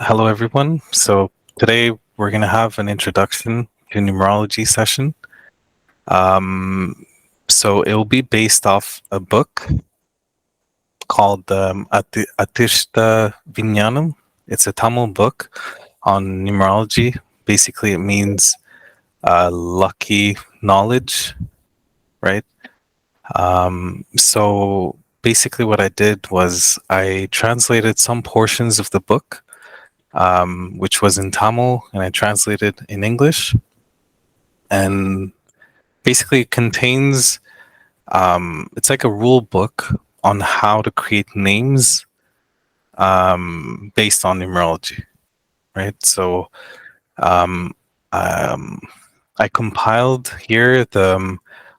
Hello, everyone. So today we're going to have an introduction to numerology session. So it will be based off a book called Atishta Vinyanam. It's a Tamil book on numerology. Basically, it means lucky knowledge, right? So basically what I did was I translated some portions of the book, which was in Tamil, and I translated in English. And basically it contains, it's like a rule book on how to create names based on numerology, right? So um, um, I compiled here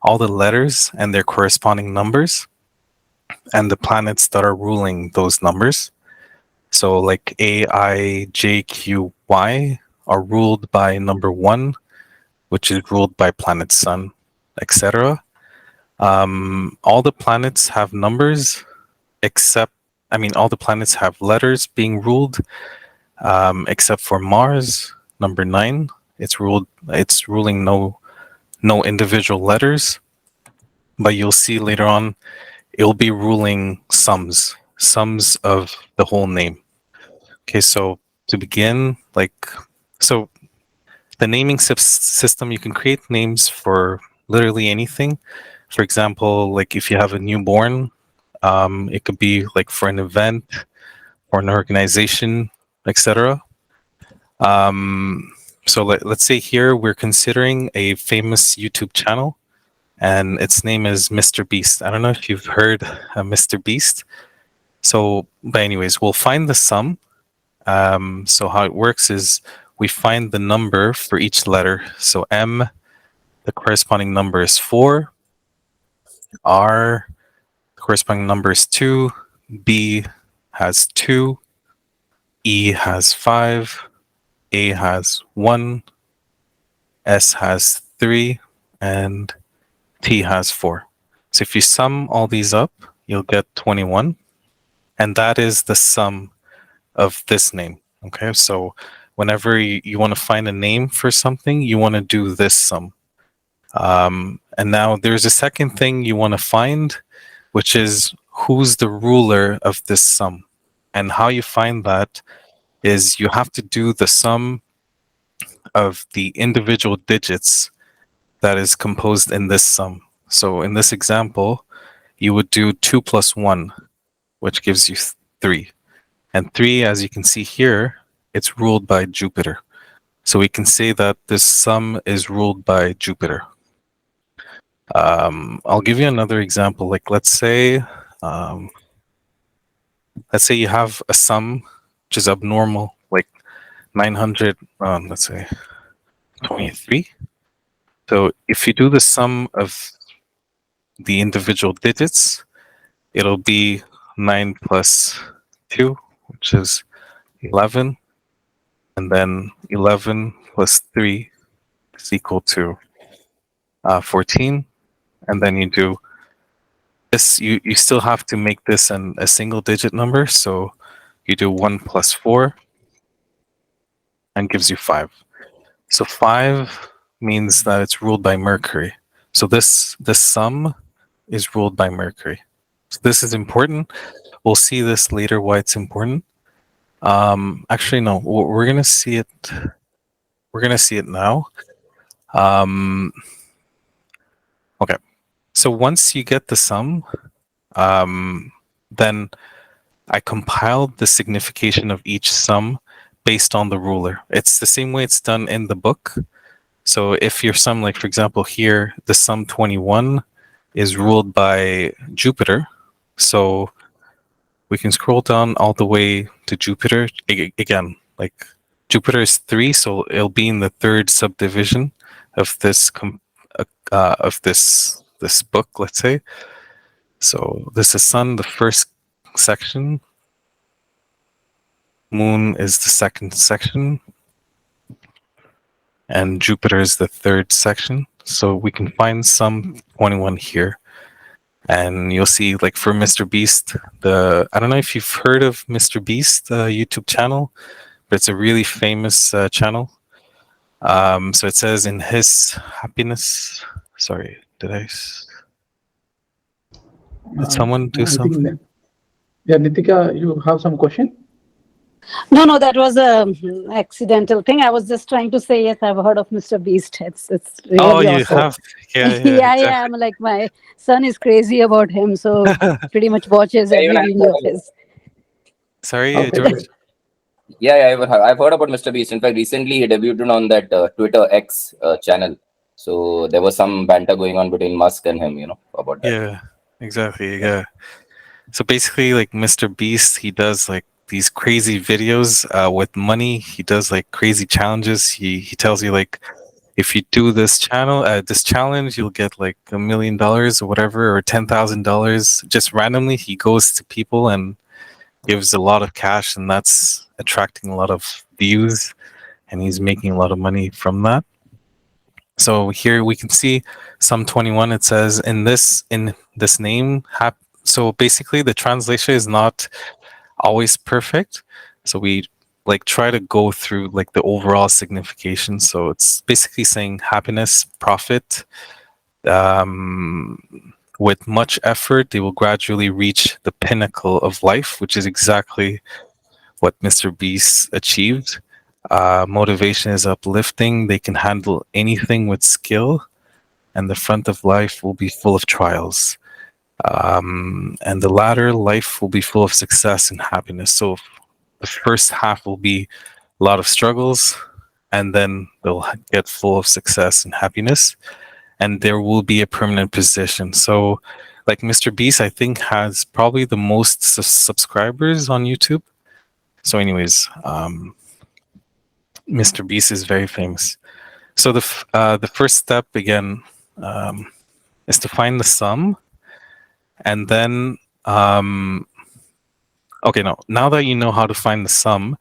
all the letters and their corresponding numbers and the planets that are ruling those numbers. So like A, I, J, Q, Y are ruled by number 1, which is ruled by planet Sun, etc. All the planets have numbers, all the planets have letters being ruled, except for Mars, number 9. It's ruling no individual letters, but you'll see later on it'll be ruling sums of the whole name. Okay, so to begin, so the naming system, you can create names for literally anything. For example, like if you have a newborn, it could be like for an event or an organization, etc. So let's say here we're considering a famous YouTube channel, and its name is MrBeast. I don't know if you've heard of MrBeast. So, but anyways, we'll find the sum. So how it works is we find the number for each letter. So M, the corresponding number is 4. R, the corresponding number is 2. B has 2. E has 5. A has 1. S has 3. And T has 4. So if you sum all these up, you'll get 21. And that is the sum of this name. Okay, so whenever you want to find a name for something, you want to do this sum. And now there's a second thing you want to find, which is who's the ruler of this sum. And how you find that is you have to do the sum of the individual digits that is composed in this sum. So in this example, you would do 2 plus 1, which gives you 3. And 3, as you can see here, it's ruled by Jupiter. So we can say that this sum is ruled by Jupiter. I'll give you another example. Like let's say you have a sum which is abnormal, like 900, let's say 23. So if you do the sum of the individual digits, it'll be 9 plus 2, which is 11. And then 11 plus 3 is equal to 14. And then you do this, you still have to make this a single digit number. So you do 1 plus 4 and gives you 5. So 5 means that it's ruled by Mercury. So this sum is ruled by Mercury. So this is important. We'll see this later why it's important. Actually, no, we're gonna see it. We're gonna see it now. Okay. So once you get the sum, then I compiled the signification of each sum based on the ruler. It's the same way it's done in the book. So if your sum, like for example here, the sum 21 is ruled by Jupiter. So we can scroll down all the way to Jupiter. Again, like Jupiter is 3, so it'll be in the 3rd subdivision of this this book, let's say. So this is Sun, the 1st section. Moon is the 2nd section. And Jupiter is the 3rd section. So we can find sum 21 here. And you'll see, like for MrBeast, I don't know if you've heard of MrBeast YouTube channel, but it's a really famous channel. So it says in his happiness. Sorry, did someone do I think something? yeah, Nitika, you have some question? No, that was a accidental thing. I was just trying to say, yes, I've heard of Mr. Beast. It's Oh, really you awesome. have? Yeah, Yeah, exactly. I'm like, my son is crazy about him, so pretty much watches Yeah, even every I've video heard of about his. Sorry, Okay, George. great. I've heard about MrBeast. In fact, recently he debuted on that Twitter X channel. So there was some banter going on between Musk and him, about that. Yeah, exactly. Yeah. So basically, like Mr. Beast, he does like these crazy videos with money. He does like crazy challenges. He tells you like, if you do this this challenge, you'll get like $1 million or whatever, or $10,000. Just randomly, he goes to people and gives a lot of cash, and that's attracting a lot of views, and he's making a lot of money from that. So here we can see Sum 21. It says in this name. So basically, the translation is not always perfect. So we like try to go through like the overall signification. So it's basically saying happiness, profit. With much effort, they will gradually reach the pinnacle of life, which is exactly what Mr. Beast achieved. Motivation is uplifting. They can handle anything with skill, and the front of life will be full of trials. And the latter life will be full of success and happiness. So the first half will be a lot of struggles, and then they'll get full of success and happiness, and there will be a permanent position. So, like Mr. Beast, I think has probably the most subscribers on YouTube. So, anyways, Mr. Beast is very famous. So the first step again is to find the sum, and then okay, now that you know how to find the sum,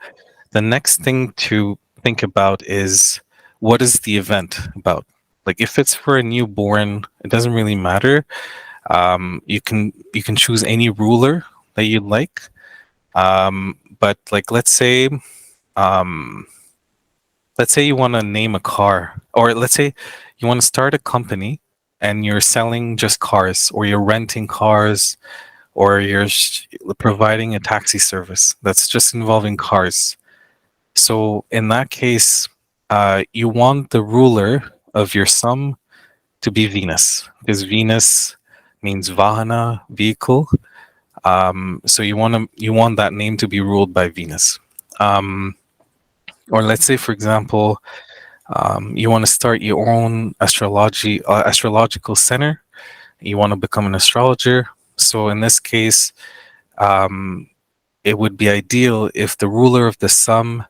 the next thing to think about is what is the event about. Like if it's for a newborn, it doesn't really matter. You can choose any ruler that you like. But like um, let's say you want to name a car, or let's say you want to start a company and you're selling just cars, or you're renting cars, or you're providing a taxi service that's just involving cars. So in that case, you want the ruler of your sum to be Venus, because Venus means Vahana, vehicle. So you want that name to be ruled by Venus. Or let's say, for example, you want to start your own astrological center. You want to become an astrologer. So in this case, it would be ideal if the ruler of the sum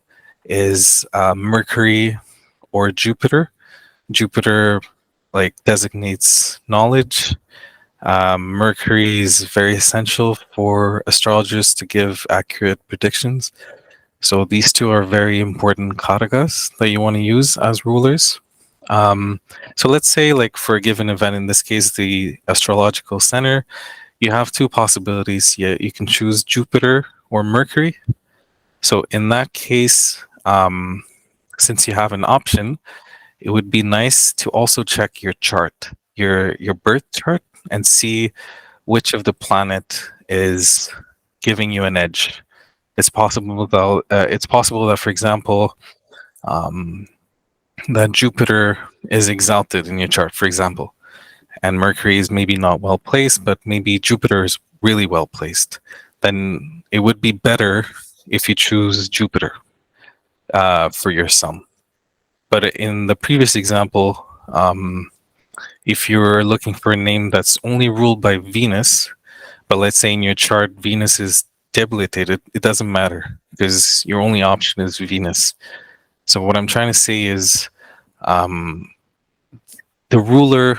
is Mercury or Jupiter. Jupiter like designates knowledge. Mercury is very essential for astrologers to give accurate predictions. So these two are very important katagas that you want to use as rulers. So let's say, like for a given event, in this case, the astrological center, you have two possibilities. You can choose Jupiter or Mercury. So in that case, since you have an option, it would be nice to also check your chart, your birth chart, and see which of the planet is giving you an edge. It's possible that, for example, um, that Jupiter is exalted in your chart, for example, and Mercury is maybe not well placed, but maybe Jupiter is really well placed. Then it would be better if you choose Jupiter for your sum. But in the previous example, if you're looking for a name that's only ruled by Venus, but let's say in your chart Venus is debilitated, it doesn't matter because your only option is Venus. So what I'm trying to say is um, the ruler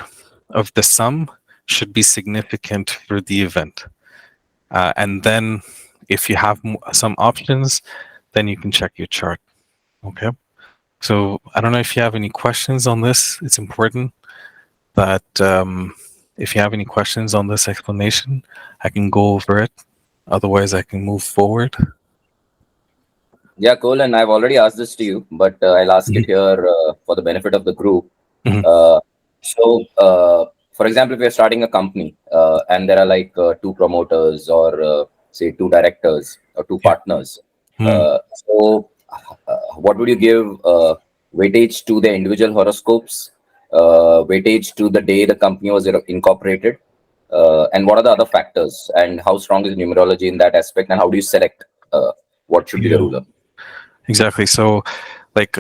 of the sum should be significant for the event. And then if you have some options, then you can check your chart. Okay. So I don't know if you have any questions on this. It's important that if you have any questions on this explanation, I can go over it. Otherwise, I can move forward. Yeah, Kohulen, I've already asked this to you, but I'll ask it here for the benefit of the group. Mhm. For example, if you're starting a company and there are like two promoters or say two directors or two partners, Hmm. what would you give weightage to the individual horoscopes, weightage to the day the company was incorporated, and what are the other factors, and how strong is numerology in that aspect, and how do you select what should be the Yeah. ruler? Exactly. So, like,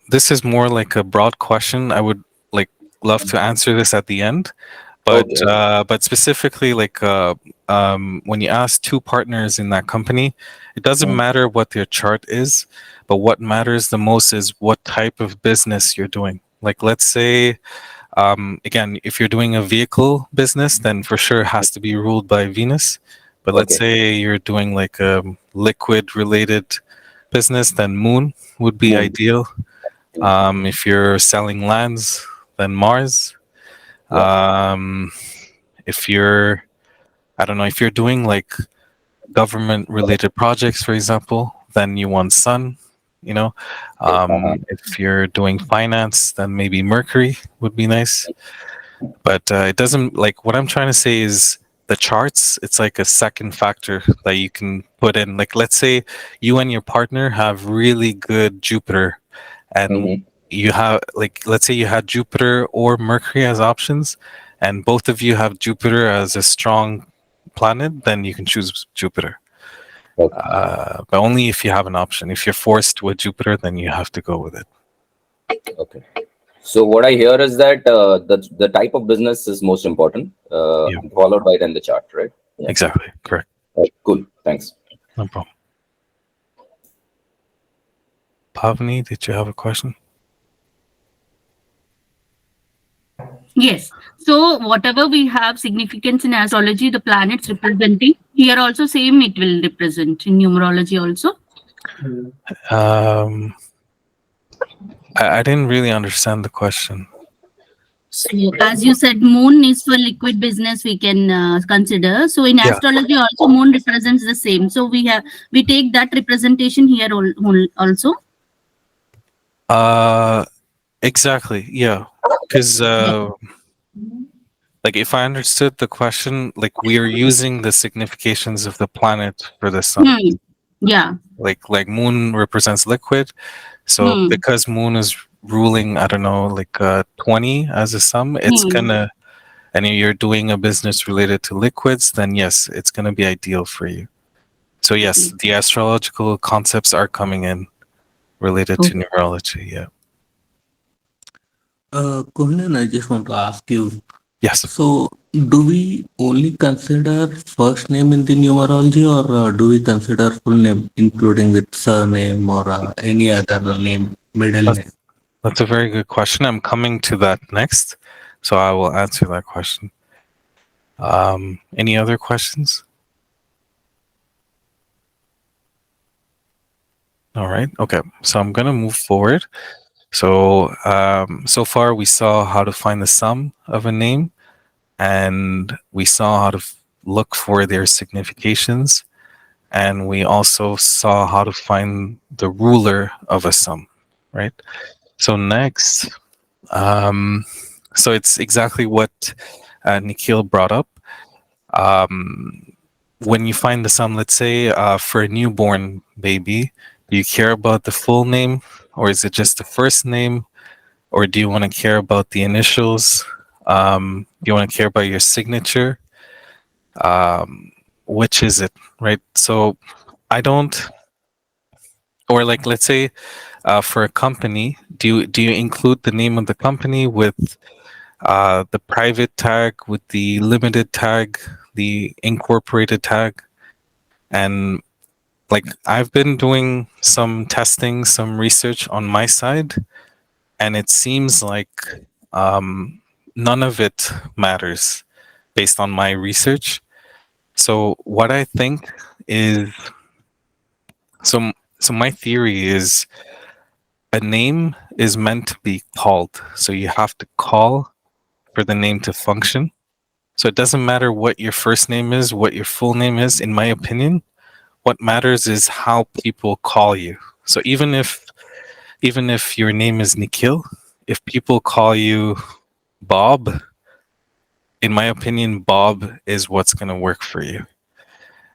this is more like a broad question. I would like love to answer this at the end, but Okay. but specifically, like, when you ask two partners in that company, it doesn't matter what their chart is, but what matters the most is what type of business you're doing. Like, let's say, again, if you're doing a vehicle business, then for sure it has to be ruled by Venus. But let's Okay. say you're doing like a liquid related business, then Moon would be Moon. ideal. If you're selling lands, then Mars. Yeah. If you're, I don't know, if you're doing like government related projects, for example, then you want Sun. You know, if you're doing finance, then maybe Mercury would be nice. But it doesn't, like, what I'm trying to say is the charts, it's like a second factor that you can put in. Like, let's say you and your partner have really good Jupiter, and Mhm. you have, like, let's say you had Jupiter or Mercury as options, and both of you have Jupiter as a strong planet, then you can choose Jupiter. Okay. But only if you have an option. If you're forced with Jupiter, then you have to go with it. Okay. So what I hear is that the type of business is most important, Yeah. followed by then the chart, right? Yeah. Exactly. Correct. Right. Cool. Thanks. No problem. Pavni, did you have a question? Yes. So whatever we have significance in astrology, the planets representing, here also same it will represent in numerology also. I didn't really understand the question. So as you said, moon is for liquid business we can consider. So in Yeah. astrology also moon represents the same. So we take that representation here also. Exactly. Yeah. Because like, if I understood the question, like, we are using the significations of the planet for the sun. Yeah. Like moon represents liquid, so because moon is ruling, I don't know, like 20 as a sum, it's gonna, and you're doing a business related to liquids, then yes, it's gonna be ideal for you. So yes, the astrological concepts are coming in related to numerology. Yeah. Kohulen, I just want to ask you. Yes. So, do we only consider first name in the numerology, or do we consider full name, including with surname or any other name, middle name? That's a very good question. I'm coming to that next, so I will answer that question. Any other questions? All right. Okay. So I'm gonna move forward. So so far we saw how to find the sum of a name, and we saw how to look for their significations, and we also saw how to find the ruler of a sum, right? So next, so it's exactly what Nikhil brought up. When you find the sum, let's say for a newborn baby, do you care about the full name, or is it just the first name, or do you want to care about the initials? Do you want to care about your signature? Which is it, right? So I don't, or like, let's say for a company, do you include the name of the company with the private tag, with the limited tag, the incorporated tag? And like, I've been doing some testing, some research on my side, and it seems like none of it matters based on my research. So what I think is, so my theory is, a name is meant to be called. So you have to call for the name to function. So it doesn't matter what your first name is, what your full name is, in my opinion. What matters is how people call you. So even if your name is Nikhil, if people call you Bob, in my opinion, Bob is what's going to work for you.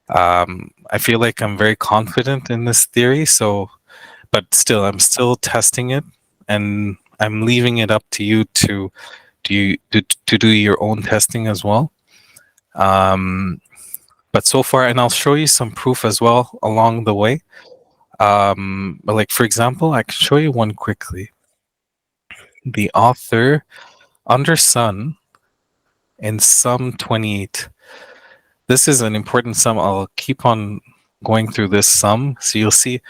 I feel like I'm very confident in this theory, but still, I'm still testing it, and I'm leaving it up to you to do your own testing as well. But so far, and I'll show you some proof as well along the way. But like for example, I can show you one quickly. The author under Sun in Sum 28. This is an important sum. I'll keep on going through this sum. So you'll see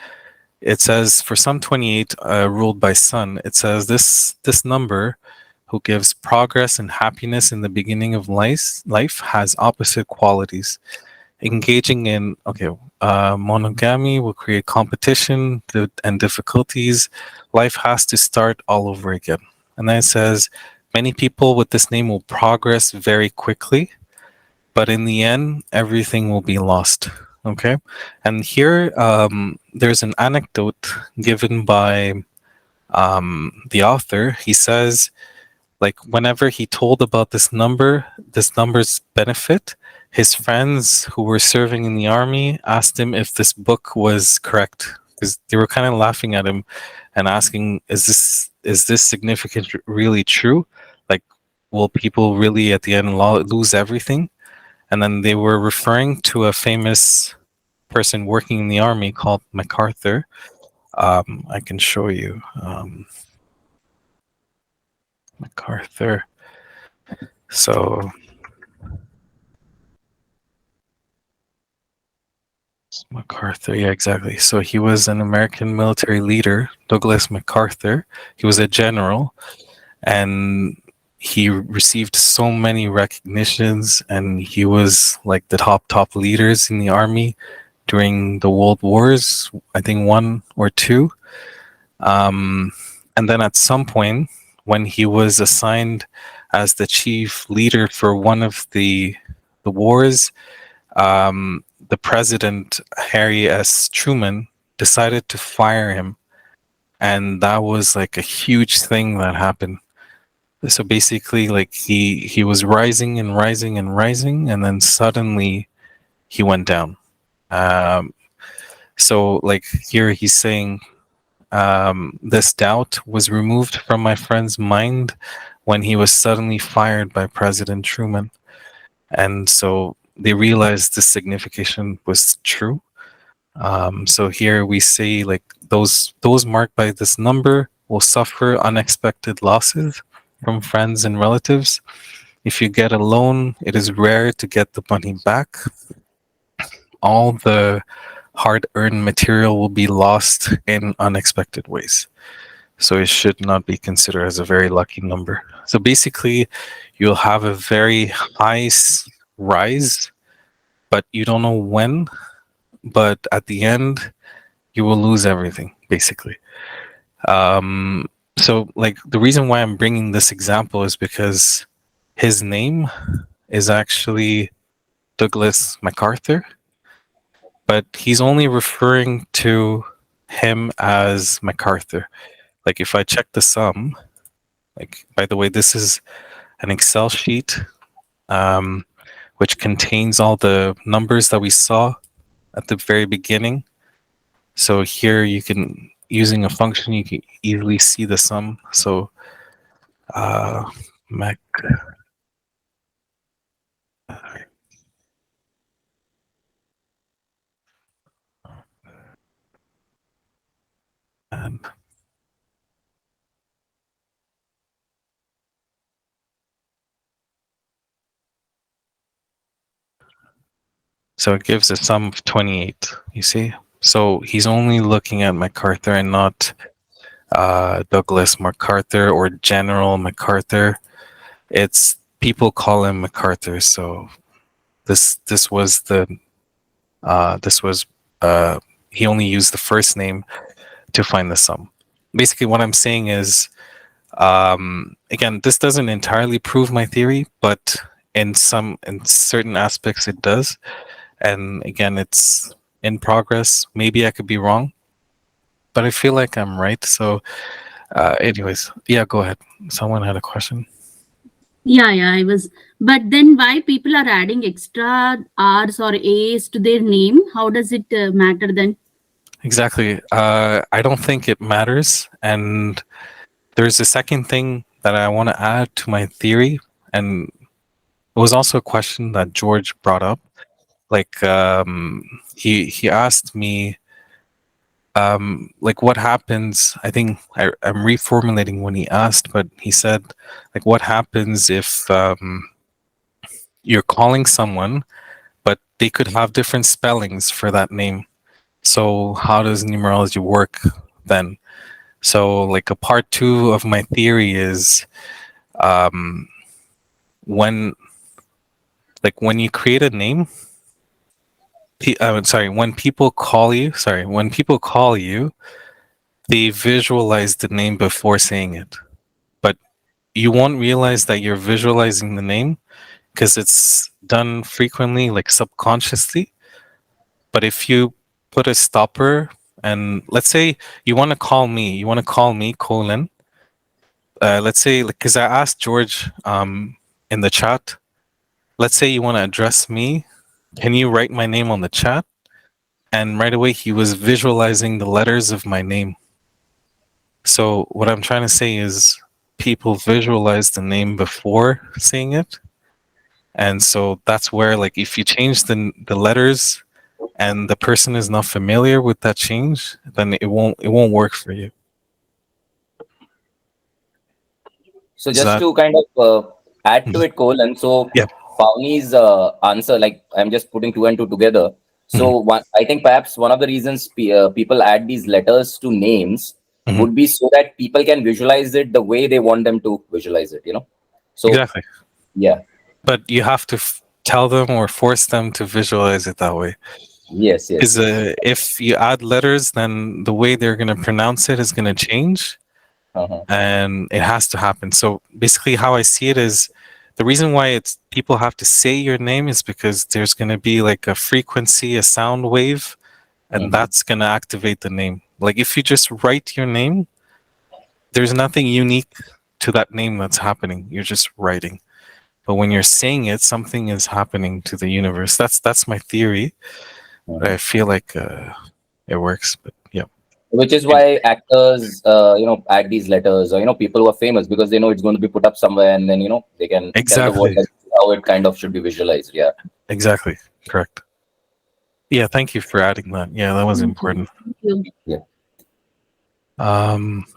it says for Sum 28 ruled by Sun, it says this number who gives progress and happiness in the beginning of life has opposite qualities. Engaging in monogamy will create competition and difficulties. Life has to start all over again. And then it says many people with this name will progress very quickly, but in the end, everything will be lost. Okay, and here there's an anecdote given by the author. He says, like, whenever he told about this number's benefit, his friends who were serving in the army asked him if this book was correct, because they were kind of laughing at him and asking, is this significant really true? Like, will people really at the end lose everything? And then they were referring to a famous person working in the army called MacArthur. I can show you. MacArthur. So MacArthur, yeah, exactly. So he was an American military leader, Douglas MacArthur. He was a general, and he received so many recognitions, and he was like the top leaders in the army during the World Wars, I think 1 or 2. And then at some point, when he was assigned as the chief leader for one of the wars, the president, Harry S. Truman, decided to fire him. And that was like a huge thing that happened. So basically, like he was rising and rising and rising, and then suddenly he went down. So like here he's saying, this doubt was removed from my friend's mind when he was suddenly fired by President Truman. And so they realized the signification was true. So here we say, like, those marked by this number will suffer unexpected losses from friends and relatives. If you get a loan, it is rare to get the money back. All the hard-earned material will be lost in unexpected ways. So it should not be considered as a very lucky number. So basically, you'll have a very high rise, but you don't know when. But at the end, you will lose everything, basically. So, like, the reason why I'm bringing this example is because his name is actually Douglas MacArthur, but he's only referring to him as MacArthur. Like, if I check the sum, like, by the way, this is an Excel sheet which contains all the numbers that we saw at the very beginning. So here you can, using a function, you can easily see the sum. So Mac and so it gives a sum of 28, you see? So he's only looking at MacArthur and not Douglas MacArthur or General MacArthur. It's, people call him MacArthur. So this was he only used the first name to find the sum. Basically, what I'm saying is, again, this doesn't entirely prove my theory, but in certain aspects it does. And again, it's in progress. Maybe I could be wrong, but I feel like I'm right. So, anyways, yeah, go ahead. Someone had a question. Yeah, I was. But then why people are adding extra R's or A's to their name? How does it matter then? Exactly. I don't think it matters. And there's a second thing that I want to add to my theory. And it was also a question that George brought up. Like, he asked me, like, what happens? I think I'm reformulating when he asked, but he said, like, what happens if you're calling someone, but they could have different spellings for that name? So how does numerology work then? So, like, a part 2 of my theory is, when you create a name, when people call you, they visualize the name before saying it, but you won't realize that you're visualizing the name because it's done frequently, like subconsciously. But if you put a stopper, and let's say you want to call me Kohulen. Let's say, because I asked George in the chat, let's say you want to address me, can you write my name on the chat? And right away he was visualizing the letters of my name. So what I'm trying to say is people visualize the name before saying it. And so that's where, like, if you change the letters and the person is not familiar with that change, then it won't work for you. So Is just that- to kind of add to it, Kohulen, so Yeah. Pawni's answer, like I'm just putting 2 and 2 together. So I think perhaps one of the reasons people add these letters to names would be so that people can visualize it the way they want them to visualize it, So Exactly. yeah. But you have to tell them or force them to visualize it that way. Yes. Because if you add letters, then the way they're going to pronounce it is going to change. And it has to happen. So basically how I see it is, the reason why people have to say your name is because there's going to be like a frequency, a sound wave, and that's going to activate the name. Like, if you just write your name, there's nothing unique to that name that's happening. You're just writing. But when you're saying it, something is happening to the universe. That's my theory. I feel like it works, but yeah. Which is why actors, add these letters, or, people who are famous, because they know it's going to be put up somewhere, and then, they can tell the world how it kind of should be visualized. Yeah. Exactly. Correct. Yeah. Thank you for adding that. Yeah, that was important. Thank you. Yeah.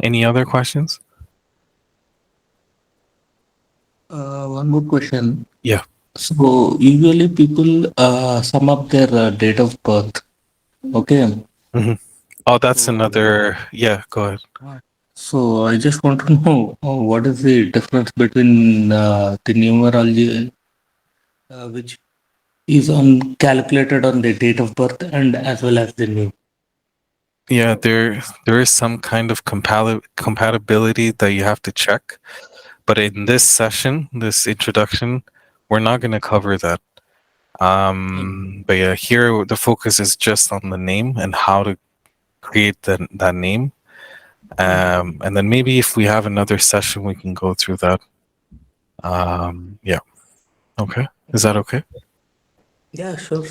Any other questions? One more question. Yeah. So usually people sum up their date of birth. Okay. Oh, that's another. Yeah, go ahead. So I just want to know what is the difference between the numerology which is calculated on the date of birth and as well as the name. Yeah, there is some kind of compatibility that you have to check, but in this session, this introduction, we're not going to cover that. But yeah, here the focus is just on the name and how to create that name. And then maybe if we have another session, we can go through that. Yeah. Okay. Is that okay? Yeah, sure.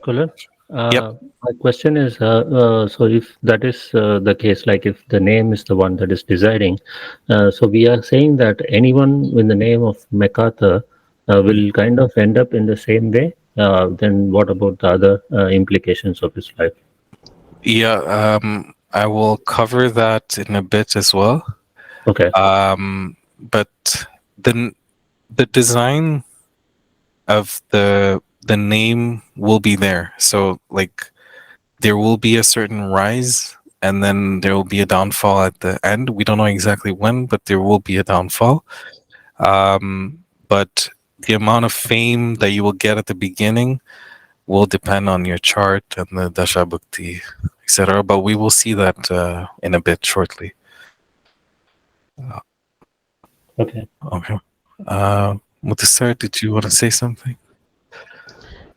Kohulen? Yep. My question is, so if that is the case, like if the name is the one that is deciding, so we are saying that anyone with the name of MacArthur will kind of end up in the same way, then what about the other implications of his life? Yeah, I will cover that in a bit as well. Okay. But the design of the name will be there. So, like, there will be a certain rise, and then there will be a downfall at the end. We don't know exactly when, but there will be a downfall. But the amount of fame that you will get at the beginning will depend on your chart and the Dasha Bhakti, etc. But we will see that in a bit shortly. Okay. Okay. Muthu sir, did you want to say something?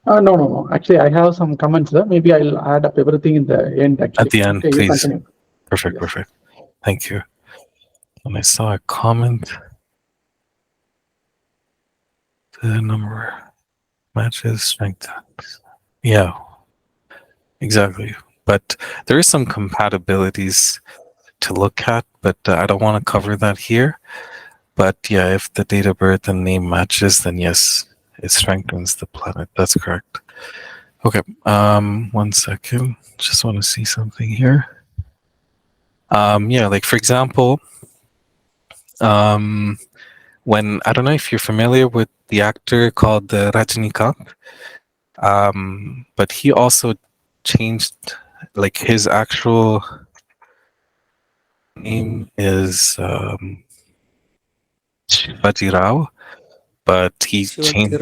No. Actually, I have some comments there. Maybe I'll add up everything in the end, actually. At the end, Okay, you please. continue. Perfect, Yes. perfect. Thank you. And I saw a comment. The number matches strength. Yeah, exactly. But there is some compatibilities to look at, but I don't want to cover that here. But yeah, if the date of birth and name matches, then yes, it strengthens the planet. That's correct. Okay. 1 second. Just want to see something here. Yeah, like for example, when I don't know if you're familiar with the actor called Rajinikanth, but he also changed, like his actual name is Shivaji Rao, but he changed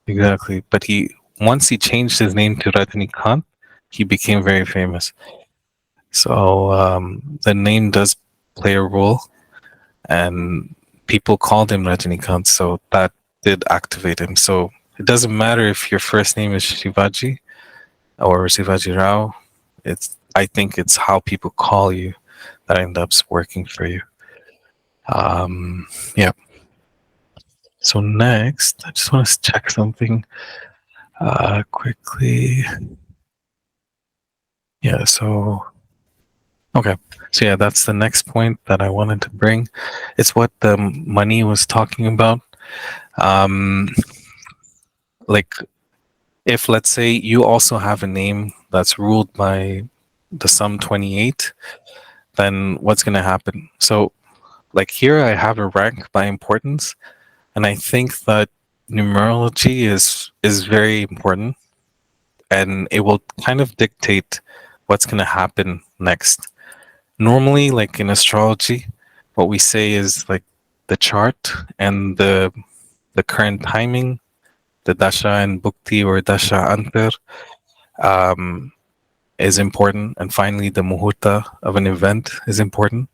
exactly. But once he changed his name to Rajinikanth, he became very famous. So the name does play a role, and people called him Rajinikanth, so that did activate him. So it doesn't matter if your first name is Shivaji or Shivaji Rao. I think it's how people call you that ends up working for you. Yeah. So next, I just want to check something quickly. Yeah. So okay. So yeah, that's the next point that I wanted to bring. It's what the money was talking about. Like if let's say you also have a name that's ruled by the sum 28, then what's going to happen? So like here I have a rank by importance, and I think that numerology is very important, and it will kind of dictate what's going to happen next. Normally, like in astrology, what we say is like the chart and the current timing, the dasha and bhukti or dasha antar, is important, and finally the muhurta of an event is important,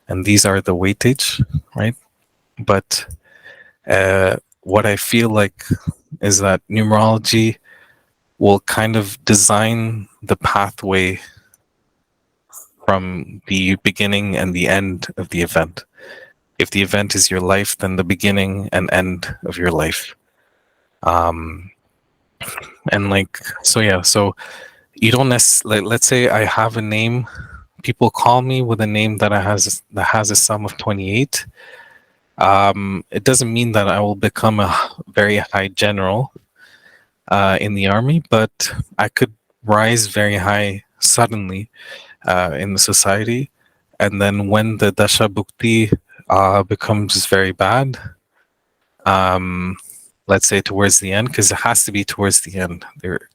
and these are the weightage, right? But what I feel like is that numerology will kind of design the pathway from the beginning and the end of the event. If the event is your life, then the beginning and end of your life. And like, so yeah, so you don't necessarily, let's say I have a name, people call me with a name that has a sum of 28. It doesn't mean that I will become a very high general in the army, but I could rise very high suddenly in the society. And then when the dasha bhukti becomes very bad, let's say towards the end, because it has to be towards the end.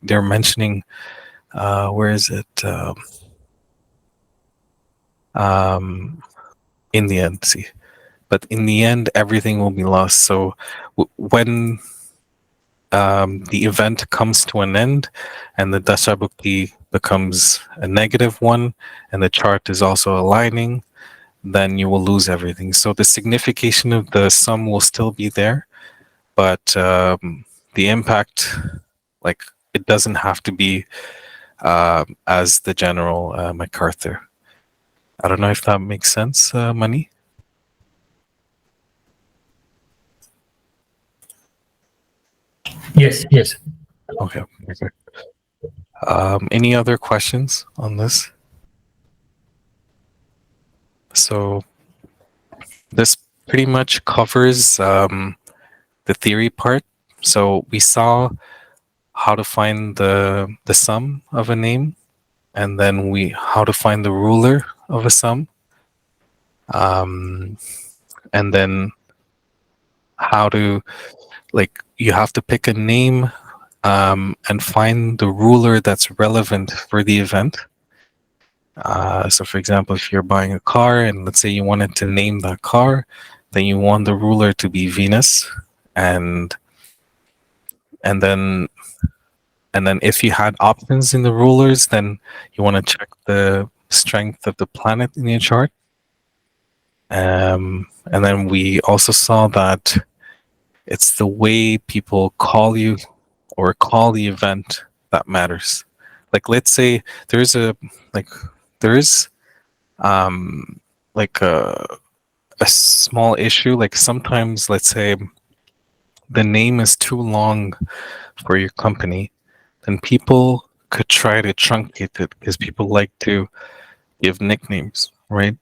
They're mentioning, where is it? In the end, see. But in the end, everything will be lost. So when the event comes to an end and the dasha bhukti becomes a negative one and the chart is also aligning, then you will lose everything. So the signification of the sum will still be there, but the impact, like, it doesn't have to be as the general MacArthur. I don't know if that makes sense, Mani? Yes, yes. Okay, perfect. Any other questions on this? So this pretty much covers the theory part. So we saw how to find the sum of a name, and then how to find the ruler of a sum, and then how to, like, you have to pick a name and find the ruler that's relevant for the event. So for example, if you're buying a car and let's say you wanted to name that car, then you want the ruler to be Venus, and then if you had options in the rulers, then you want to check the strength of the planet in your chart. And then we also saw that it's the way people call you or call the event that matters. Like, let's say there's there is like a small issue. Like sometimes, let's say the name is too long for your company, then people could try to truncate it because people like to give nicknames, right?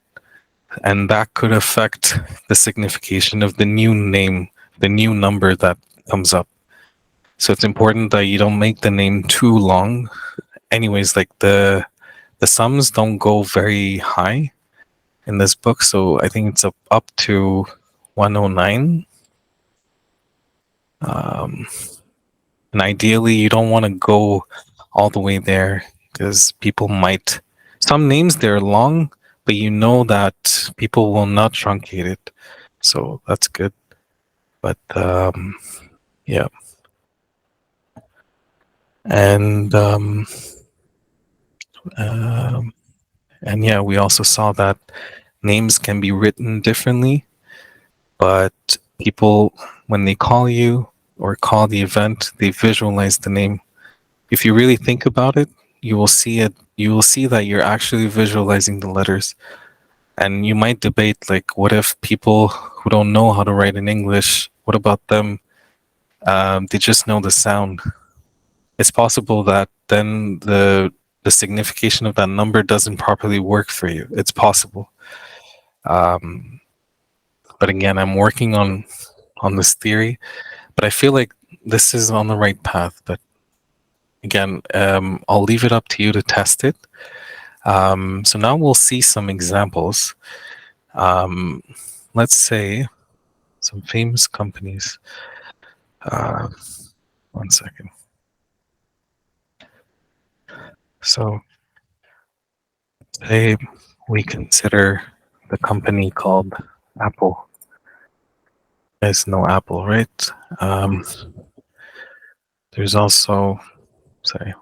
And that could affect the signification of the new name, the new number that comes up. So it's important that you don't make the name too long. Anyways, like the sums don't go very high in this book, so I think it's up to 109. And ideally, you don't want to go all the way there because people might. Some names they're long, but you know that people will not truncate it, so that's good. But yeah, and and yeah, we also saw that names can be written differently, but people, when they call you or call the event, they visualize the name. If you really think about it, you will see it. You will see that you're actually visualizing the letters. And you might debate, like, what if people who don't know how to write in English, what about them? They just know the sound. It's possible that then the signification of that number doesn't properly work for you. It's possible. But again, I'm working on this theory, but I feel like this is on the right path. But again, I'll leave it up to you to test it. So now we'll see some examples. Let's say some famous companies. One second. So today we consider the company called Apple. You guys know Apple, right? There's also, sorry,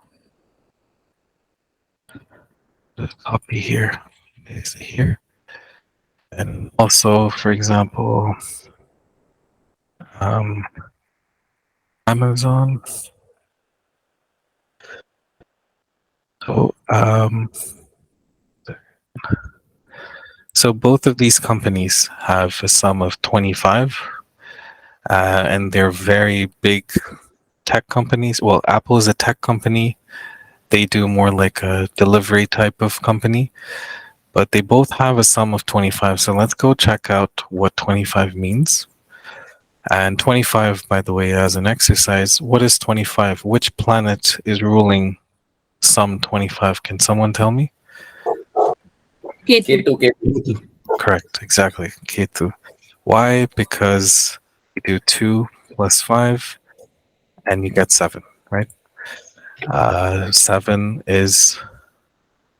the copy here is here. And also, for example, Amazon. So both of these companies have a sum of 25, and they're very big tech companies. Well, Apple is a tech company. They do more like a delivery type of company, but they both have a sum of 25. So let's go check out what 25 means. And 25, by the way, as an exercise, what is 25? Which planet is ruling sum 25? Can someone tell me? K2. Correct, exactly. Ketu. Why? Because you do 2 plus 5 and you get 7, right? 7 is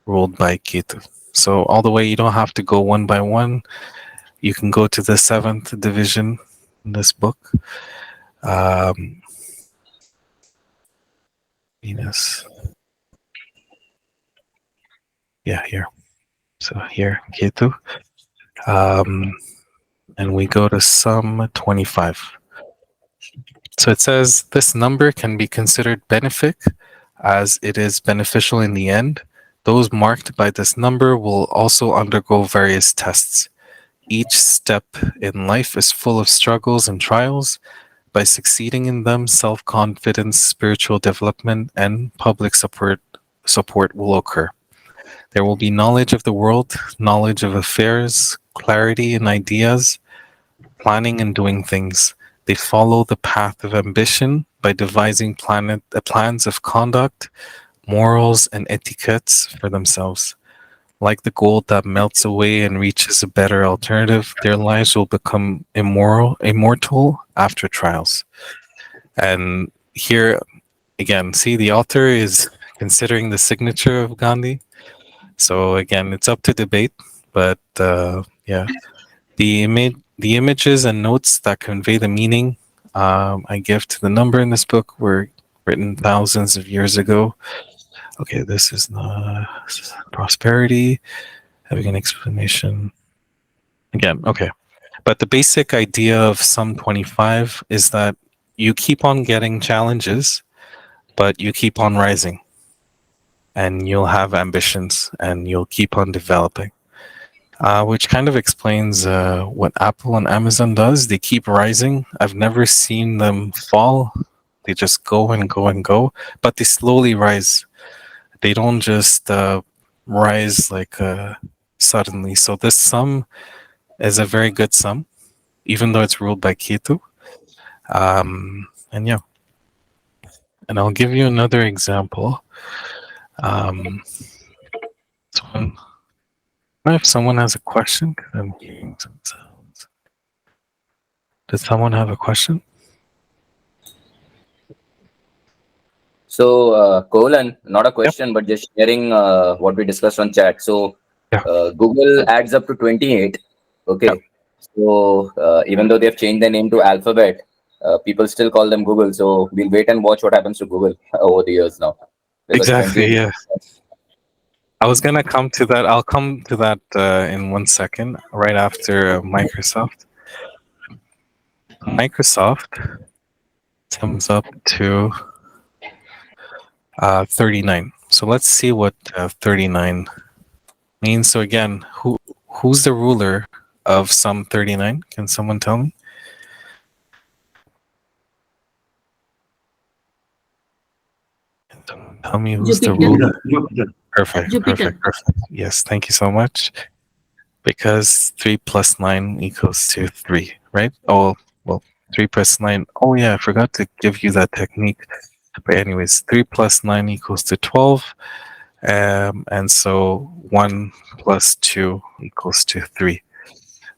ruled by Ketu. So all the way, you don't have to go one by one. You can go to the 7th division in this book. Venus. Yeah, here. So here, Ketu. And we go to sum 25. So it says this number can be considered benefic as it is beneficial in the end. Those marked by this number will also undergo various tests. Each step in life is full of struggles and trials. By succeeding in them, self-confidence, spiritual development, and public support will occur. There will be knowledge of the world, knowledge of affairs, clarity in ideas, planning and doing things. They follow the path of ambition by devising plans of conduct, morals, and etiquettes for themselves. Like the gold that melts away and reaches a better alternative, their lives will become immortal after trials. And here, again, see, the author is considering the signature of Gandhi. So again, it's up to debate, but yeah, the images and notes that convey the meaning I give to the number in this book were written thousands of years ago. Okay, this is prosperity, having an explanation. Again, okay. But the basic idea of sum 25 is that you keep on getting challenges, but you keep on rising. and you'll have ambitions and you'll keep on developing. Which kind of explains what Apple and Amazon does. They keep rising. I've never seen them fall. They just go and go and go, but they slowly rise. They don't just rise like suddenly. So this sum is a very good sum, even though it's ruled by Ketu. And yeah, and I'll give you another example. If someone has a question, 'cause I'm hearing some sounds. Does someone have a question? So, Kohulen, not a question, but just sharing what we discussed on chat. So, Yeah. Google adds up to 28. Okay. Yeah. So, even though they've changed their name to Alphabet, people still call them Google. So, we'll wait and watch what happens to Google over the years now. Because Exactly, 28 yeah. I was gonna come to that. I'll come to that in 1 second, right after Microsoft. Microsoft sums up to 39. So let's see what 39 means. So again, who's the ruler of sum 39? Can someone tell me? Tell me who's the Jupiter. ruler. Perfect. Jupiter. Perfect. Yes, thank you so much. Because 3 plus 9 equals to 3, right? Oh, well, 3 plus 9. Oh, yeah, I forgot to give you that technique. But anyways, 3 plus 9 equals to 12. And so 1 plus 2 equals to 3.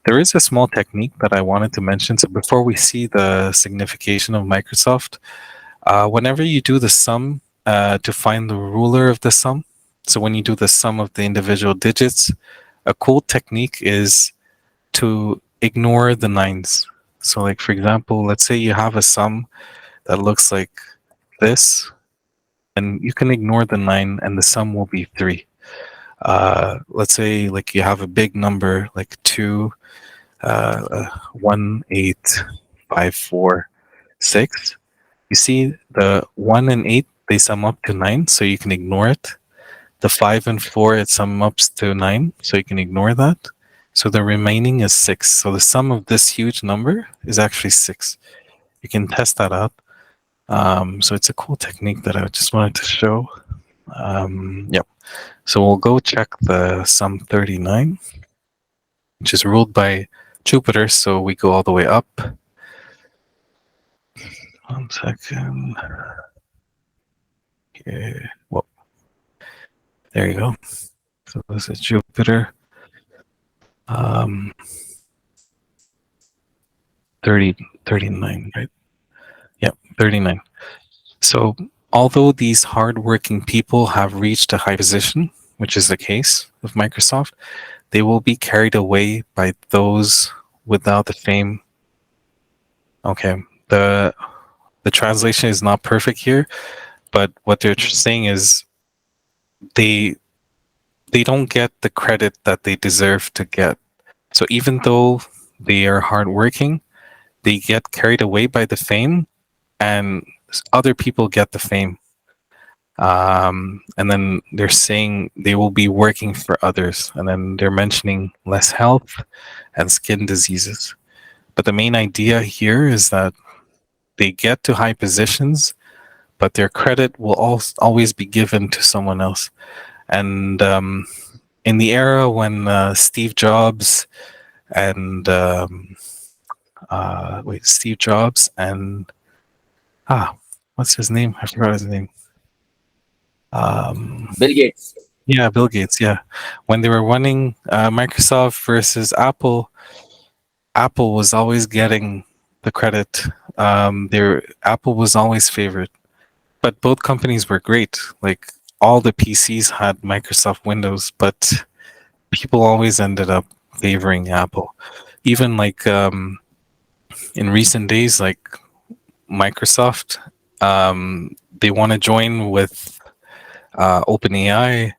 There is a small technique that I wanted to mention. So before we see the signification of Microsoft, whenever you do the sum to find the ruler of the sum, so when you do the sum of the individual digits, a cool technique is to ignore the nines. So like, for example, let's say you have a sum that looks like this, and you can ignore the 9 and the sum will be 3. Let's say like you have a big number like 2, 1, 8, 5, 4, 6. You see the 1 and 8, they sum up to 9, so you can ignore it. The 5 and 4, it sums up to 9, so you can ignore that. So the remaining is 6. So the sum of this huge number is actually 6. You can test that out. So it's a cool technique that I just wanted to show. Yep. So we'll go check the sum 39, which is ruled by Jupiter. So we go all the way up. 1 second. Okay. Well, there you go. So this is Jupiter. 39, right? Yep, 39. So although these hardworking people have reached a high position, which is the case of Microsoft, they will be carried away by those without the fame. Okay, the translation is not perfect here, but what they're saying is they don't get the credit that they deserve to get. So even though they are hardworking, they get carried away by the fame, and other people get the fame. And then they're saying they will be working for others, and then they're mentioning less health and skin diseases. But the main idea here is that they get to high positions, but their credit will always be given to someone else. And in the era when Steve Jobs and Steve Jobs and what's his name? I forgot his name. Bill Gates. Yeah, Bill Gates. Yeah, when they were running Microsoft versus Apple, Apple was always getting the credit. Apple was always favored, but both companies were great. Like all the PCs had Microsoft Windows, but people always ended up favoring Apple. Even like in recent days, like Microsoft, they want to join with OpenAI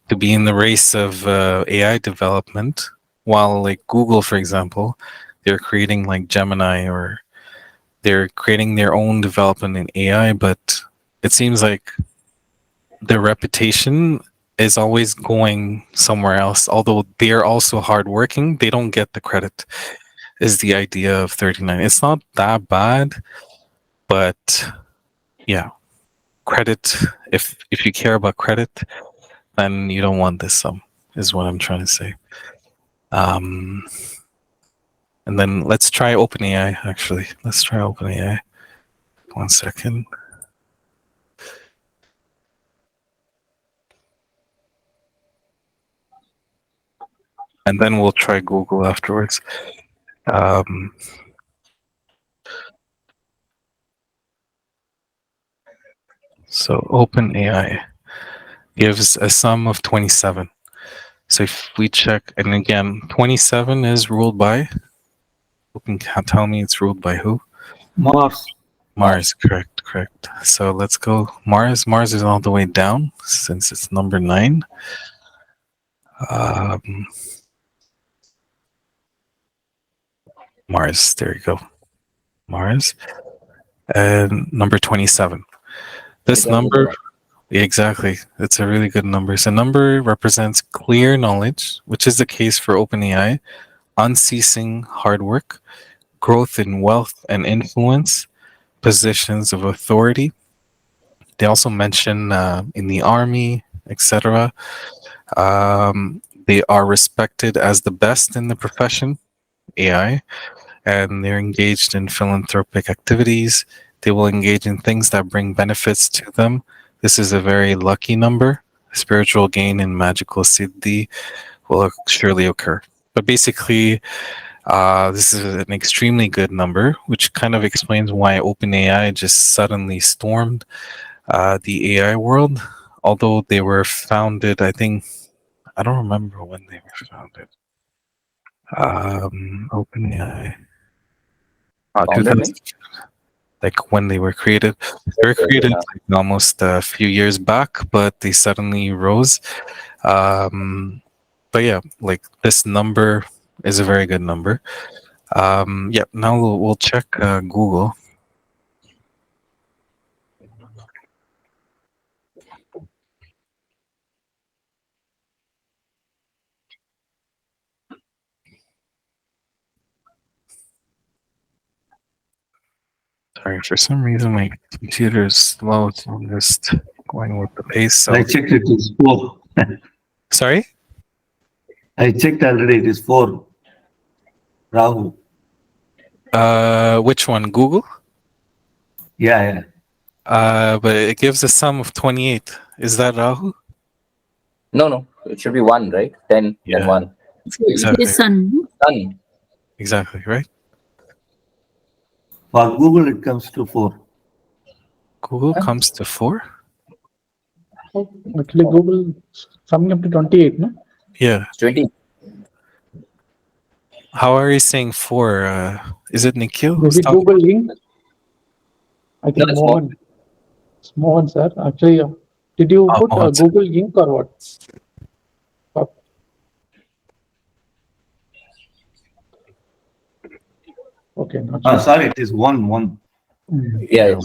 to be in the race of AI development, while like Google, for example, they're creating like Gemini, or they're creating their own development in AI. But it seems like their reputation is always going somewhere else. Although they're also hardworking, they don't get the credit. Is the idea of 39? It's not that bad, but yeah, credit. If you care about credit, then you don't want this sum. Is what I'm trying to say. And then let's try OpenAI. Actually, let's try OpenAI. 1 second. And then we'll try Google afterwards. So OpenAI gives a sum of 27. So if we check, and again, 27 is ruled by, who can tell me it's ruled by who? Mars. Mars, correct. So let's go Mars. Mars is all the way down since it's number 9. Mars, there you go. Mars. And number 27. This number, exactly, it's a really good number. So number represents clear knowledge, which is the case for OpenAI, unceasing hard work, growth in wealth and influence, positions of authority. They also mention in the army, etc. They are respected as the best in the profession, AI, and they're engaged in philanthropic activities. They will engage in things that bring benefits to them. This is a very lucky number. Spiritual gain and magical siddhi will surely occur. But basically, this is an extremely good number, which kind of explains why OpenAI just suddenly stormed the AI world. Although they were founded, I don't remember when they were founded. OpenAI. 2000, like when they were created. They were created like almost a few years back, but they suddenly rose. But yeah, like this number is a very good number. Yeah, now we'll check Google. Sorry, for some reason my computer is slow, so I'm just going with the pace. So I checked it is 4. sorry? I checked already, it is 4. Rahu. Which one? Google? Yeah. But it gives a sum of 28. Is that Rahu? No. It should be 1, right? 10, Yeah. then 1. Exactly. His son. Sun. Exactly, right? For Google, it comes to 4. Google comes to 4? Actually, Google summing up to 28, no? Yeah. It's 20. How are you saying 4? Is it Nikhil? Is it Google link? I think No, it's Mohan. It's Mohan, sir. Actually, did you put Mohan, sir. Google link or what? Okay, not sure. Sorry, it is 1. Yeah.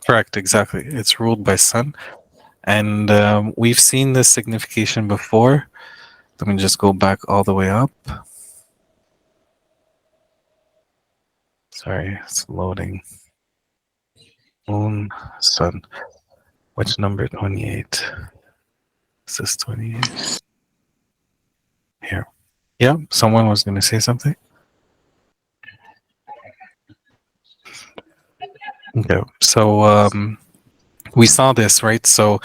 Correct, exactly. It's ruled by Sun. And we've seen this signification before. Let me just go back all the way up. Sorry, it's loading. Moon, Sun. Which number? 28. Is this 28? Here. Yeah, someone was going to say something. Okay, so we saw this, right? So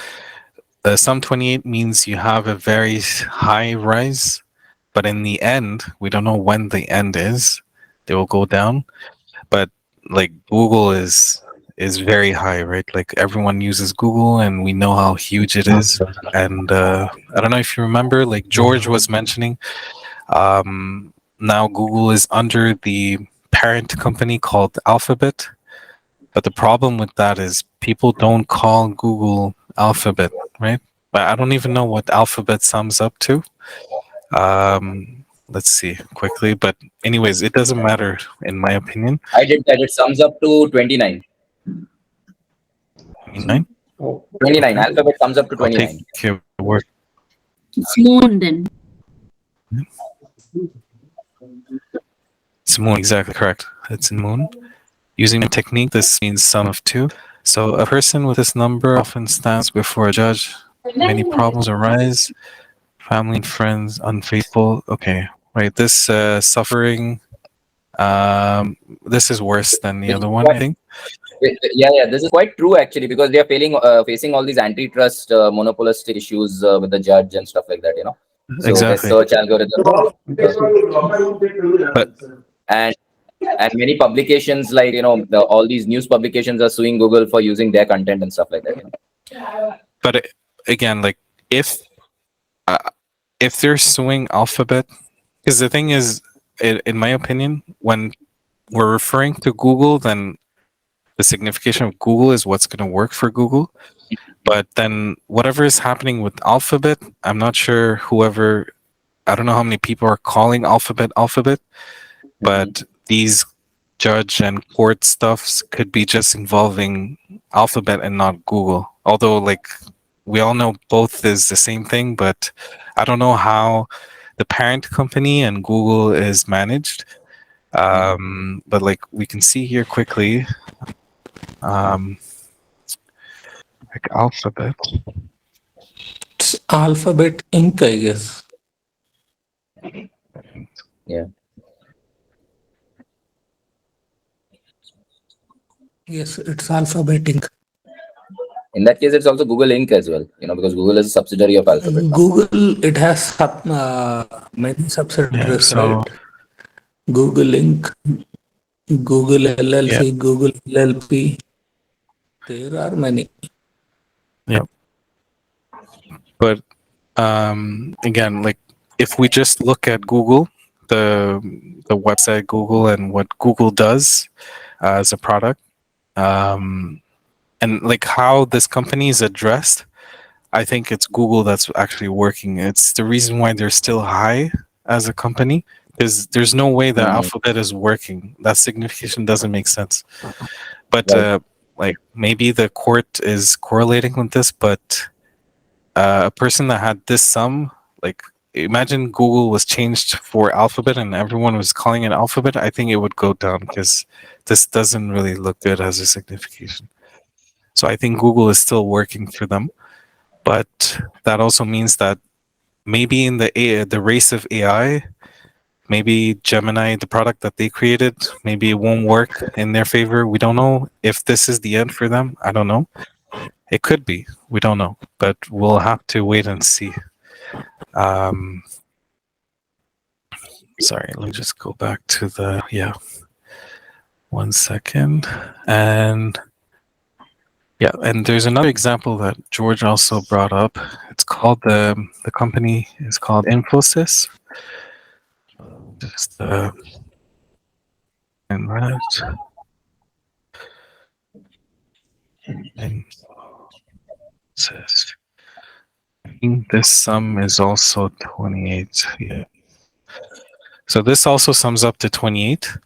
the sum 28 means you have a very high rise, but in the end, we don't know when the end is. They will go down, but like Google is very high, right? Like everyone uses Google, and we know how huge it is. And I don't know if you remember, like George was mentioning, now Google is under the parent company called Alphabet. But the problem with that is people don't call Google Alphabet, right? But I don't even know what Alphabet sums up to. Let's see quickly. But anyways, it doesn't matter in my opinion. I did that. It sums up to 29. 29? Oh, 29. Alphabet comes up to I'll 29. take your word. It's moon then. It's moon, exactly correct. It's moon. Using the technique, this means sum of two. So a person with this number often stands before a judge. Many problems arise. Family and friends unfaithful. Okay, right. This suffering. This is worse than the other one, I think. Yeah. This is quite true actually, because they are facing all these antitrust monopolistic issues with the judge and stuff like that. So their Exactly. search algorithm, But and many publications like all these news publications are suing Google for using their content and stuff like that. but again, like if they're suing Alphabet, because the thing is, in my opinion, when we're referring to Google, then the signification of Google is what's going to work for Google. But then whatever is happening with Alphabet, I'm not sure I don't know how many people are calling Alphabet, but these judge and court stuffs could be just involving Alphabet and not Google. Although, like, we all know both is the same thing, but I don't know how the parent company and Google is managed. But like we can see here quickly, like Alphabet. It's Alphabet Inc., I guess. Yeah. Yes, it's Alphabet Inc. In that case, it's also Google Inc. as well, because Google is a subsidiary of Alphabet. Google, it has many subsidiaries, so- right? Google Inc., Google LLC, Google LLP. There are many. But again, like if we just look at Google, the website Google and what Google does as a product, and like how this company is addressed, I think it's Google that's actually working. It's the reason why they're still high as a company, because there's no way that Alphabet is working. That signification doesn't make sense. But Right. like maybe the court is correlating with this, but a person that had this sum, like imagine Google was changed for Alphabet and everyone was calling it Alphabet, I think it would go down because this doesn't really look good as a signification. So I think Google is still working for them, but that also means that maybe in the race of AI, maybe Gemini, the product that they created, maybe it won't work in their favor. We don't know if this is the end for them. I don't know. It could be. We don't know, but we'll have to wait and see. Sorry, let me just go back to the 1 second. And and there's another example that George also brought up. It's called the company is called INFOSYS. Just and that. And says, I think this sum is also 28. Yeah. So this also sums up to 28.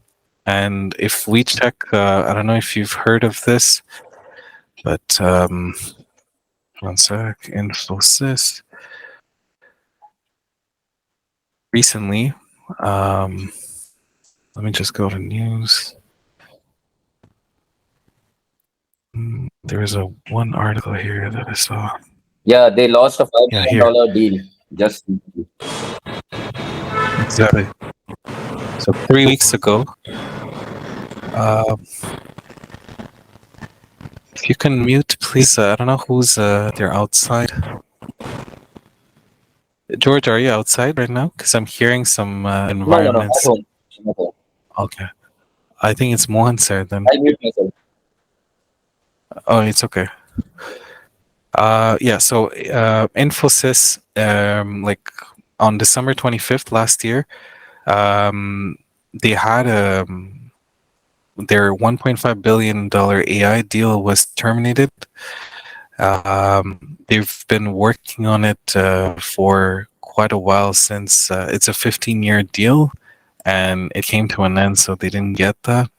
And if we check, I don't know if you've heard of this, but 1 sec, INFOSYS. Recently, let me just go to news. There is one article here that I saw. Yeah, they lost a $5 million deal. Just Exactly. So 3 weeks ago, if you can mute, please. I don't know who's they're outside. George, are you outside right now? Because I'm hearing some environments. No, at home. Okay. I think it's Mohan sir then. I mute myself. Oh, it's okay. So INFOSYS, like on December 25th last year, they had their $1.5 billion AI deal was terminated. They've been working on it for quite a while since it's a 15-year deal, and it came to an end, so they didn't get that.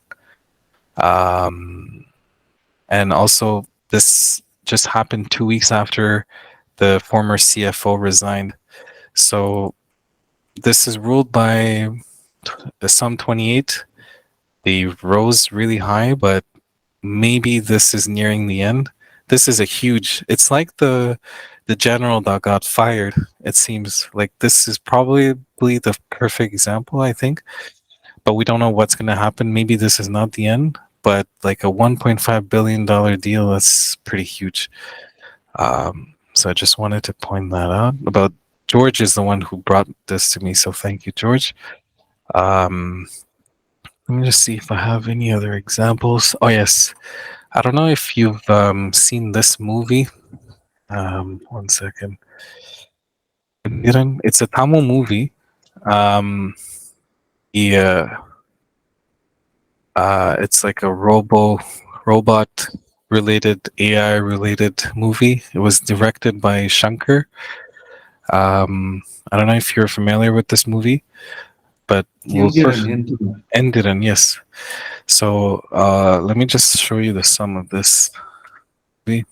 And also, this just happened 2 weeks after the former CFO resigned. So this is ruled by the Sum 28. They rose really high, but maybe this is nearing the end. This is a huge, it's like the general that got fired. It seems like this is probably the perfect example, I think. But we don't know what's going to happen. Maybe this is not the end, but like a $1.5 billion deal, that's pretty huge. So I just wanted to point that out. About George is the one who brought this to me, so thank you, George. Let me just see if I have any other examples. Oh yes, I don't know if you've seen this movie. One second. It's a Tamil movie. Yeah, it's like a robot related, AI related movie. It was directed by Shankar. I don't know if you're familiar with this movie, but Endiran, yes. So let me just show you the sum of this movie.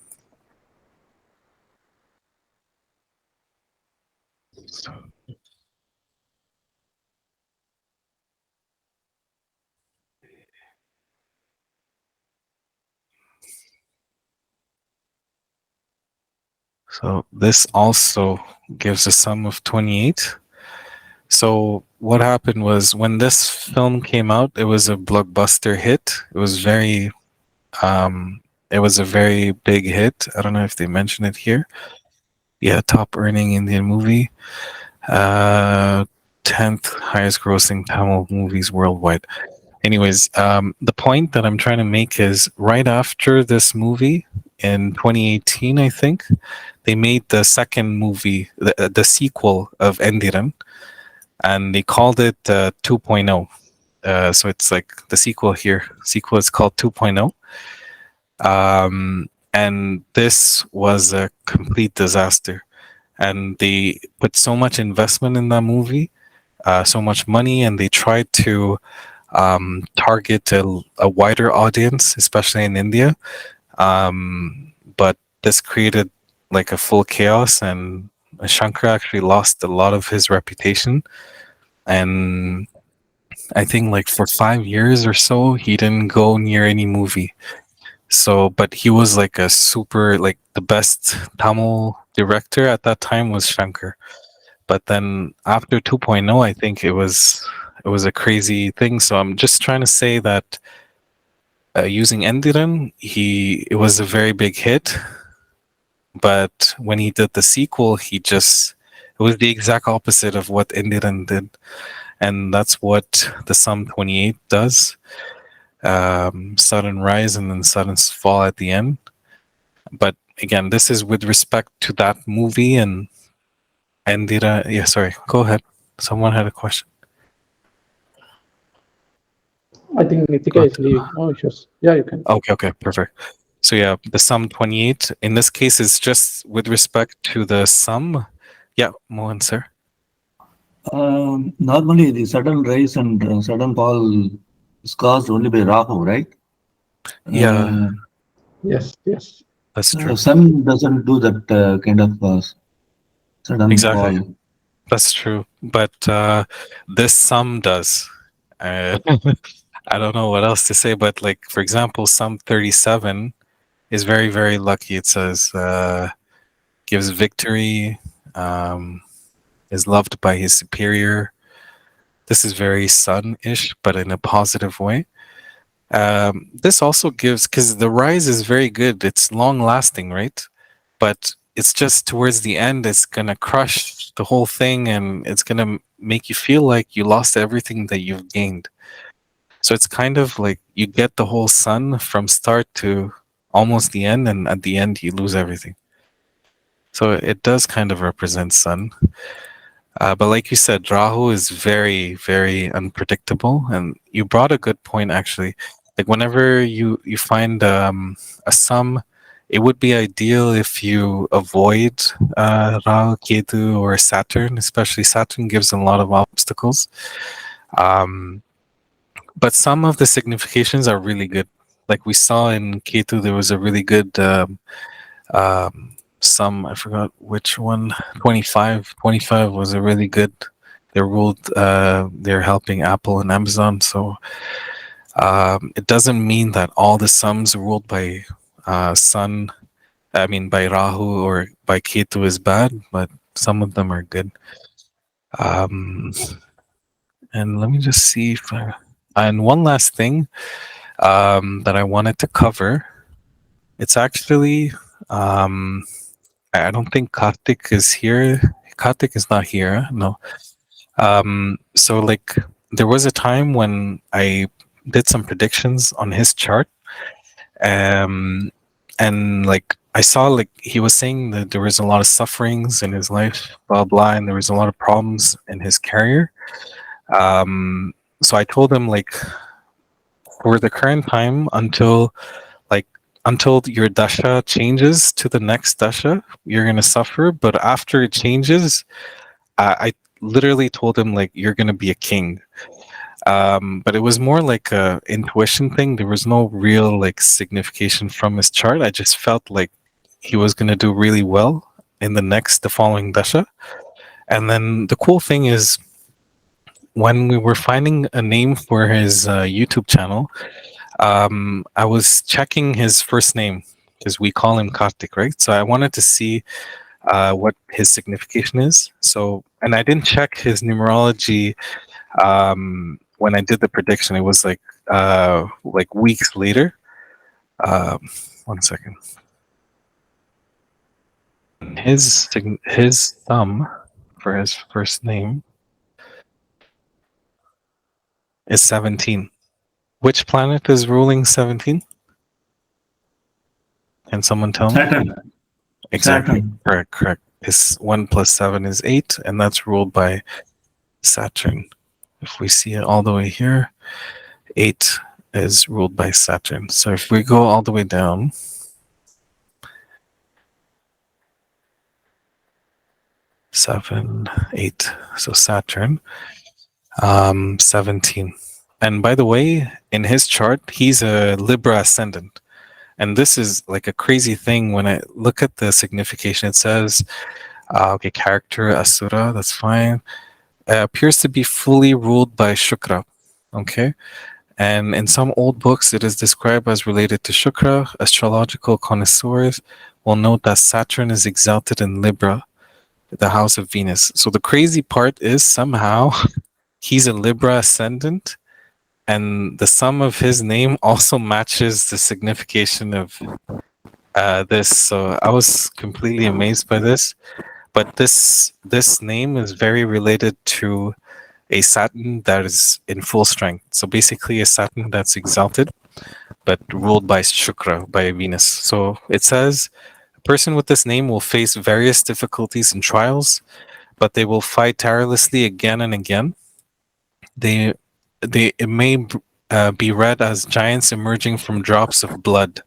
So this also gives a sum of 28. So what happened was when this film came out, it was a blockbuster hit. It was it was a very big hit. I don't know if they mention it here. Yeah, top earning Indian movie. 10th highest grossing Tamil movies worldwide. Anyways, the point that I'm trying to make is right after this movie in 2018, I think, they made the second movie, the sequel of Endiran, and they called it 2.0. So it's like the sequel here. Sequel is called 2.0. And this was a complete disaster. And they put so much investment in that movie, so much money, and they tried to target a wider audience, especially in India. But this created like a full chaos, and Shankar actually lost a lot of his reputation. And I think like for 5 years or so, he didn't go near any movie. So, but he was like a super, like the best Tamil director at that time was Shankar. But then after 2.0, I think it was a crazy thing. So I'm just trying to say that using Endiran, it was a very big hit. But when he did the sequel, it was the exact opposite of what Endiran did. And that's what the Sum 28 does. Sudden rise and then sudden fall at the end. But again, this is with respect to that movie and Endira. Yeah, sorry. Go ahead. Someone had a question. I think Nitika is leaving. No issues. Yeah, you can. Okay, perfect. So yeah, the Sum 28, in this case, is just with respect to the sum. Yeah, Mohan, sir. Normally, the sudden rise and sudden fall is caused only by Rahu, right? Yeah. Yes. That's true. Sun doesn't do that kind of sudden fall. That's true. But this sum does. I don't know what else to say, but like, for example, Sum 37 is very, very lucky. It says, gives victory, is loved by his superior. This is very sun-ish, but in a positive way. This also gives, because the rise is very good. It's long-lasting, right? But it's just towards the end, it's going to crush the whole thing, and it's going to make you feel like you lost everything that you've gained. So it's kind of like you get the whole sun from start to almost the end, and at the end, you lose everything. So it does kind of represent sun. But like you said, Rahu is very, very unpredictable. And you brought a good point, actually. Like whenever you find a sum, it would be ideal if you avoid Rahu, Ketu, or Saturn. Especially Saturn gives a lot of obstacles. But some of the significations are really good. Like we saw in Ketu, there was a really good Some, I forgot which one. 25. 25 was a really good. They're ruled. They're helping Apple and Amazon. So it doesn't mean that all the sums ruled by Sun, I mean by Rahu or by Ketu is bad, but some of them are good. And let me just see if I. And one last thing that I wanted to cover. It's actually. I don't think Karthik is here. Karthik is not here. No. So like there was a time when I did some predictions on his chart. And like I saw like he was saying that there was a lot of sufferings in his life, blah blah, and there was a lot of problems in his career. So I told him like for the current time until your dasha changes to the next dasha, you're gonna suffer. But after it changes, I literally told him like you're gonna be a king. But it was more like a intuition thing. There was no real like signification from his chart. I just felt like he was gonna do really well in the following dasha. And then the cool thing is when we were finding a name for his YouTube channel, I was checking his first name because we call him Karthik, right? So I wanted to see what his signification is. So, and I didn't check his numerology when I did the prediction. It was like weeks later. 1 second. His thumb for his first name is 17. Which planet is ruling 17? Can someone tell me? Saturn. Exactly. Saturn. Correct. It's 1 + 7 is 8, and that's ruled by Saturn. If we see it all the way here, 8 is ruled by Saturn. So if we go all the way down, seven, 8. So Saturn, 17. And by the way, in his chart, he's a Libra ascendant. And this is like a crazy thing. When I look at the signification, it says, okay, character, Asura, that's fine. Appears to be fully ruled by Shukra. Okay. And in some old books, it is described as related to Shukra. Astrological connoisseurs will note that Saturn is exalted in Libra, the house of Venus. So the crazy part is somehow he's a Libra ascendant, and the sum of his name also matches the signification of this. So I was completely amazed by this. But this name is very related to a Saturn that is in full strength. So basically a Saturn that's exalted, but ruled by Shukra, by Venus. So it says a person with this name will face various difficulties and trials, but they will fight tirelessly again and again. It may be read as giants emerging from drops of blood.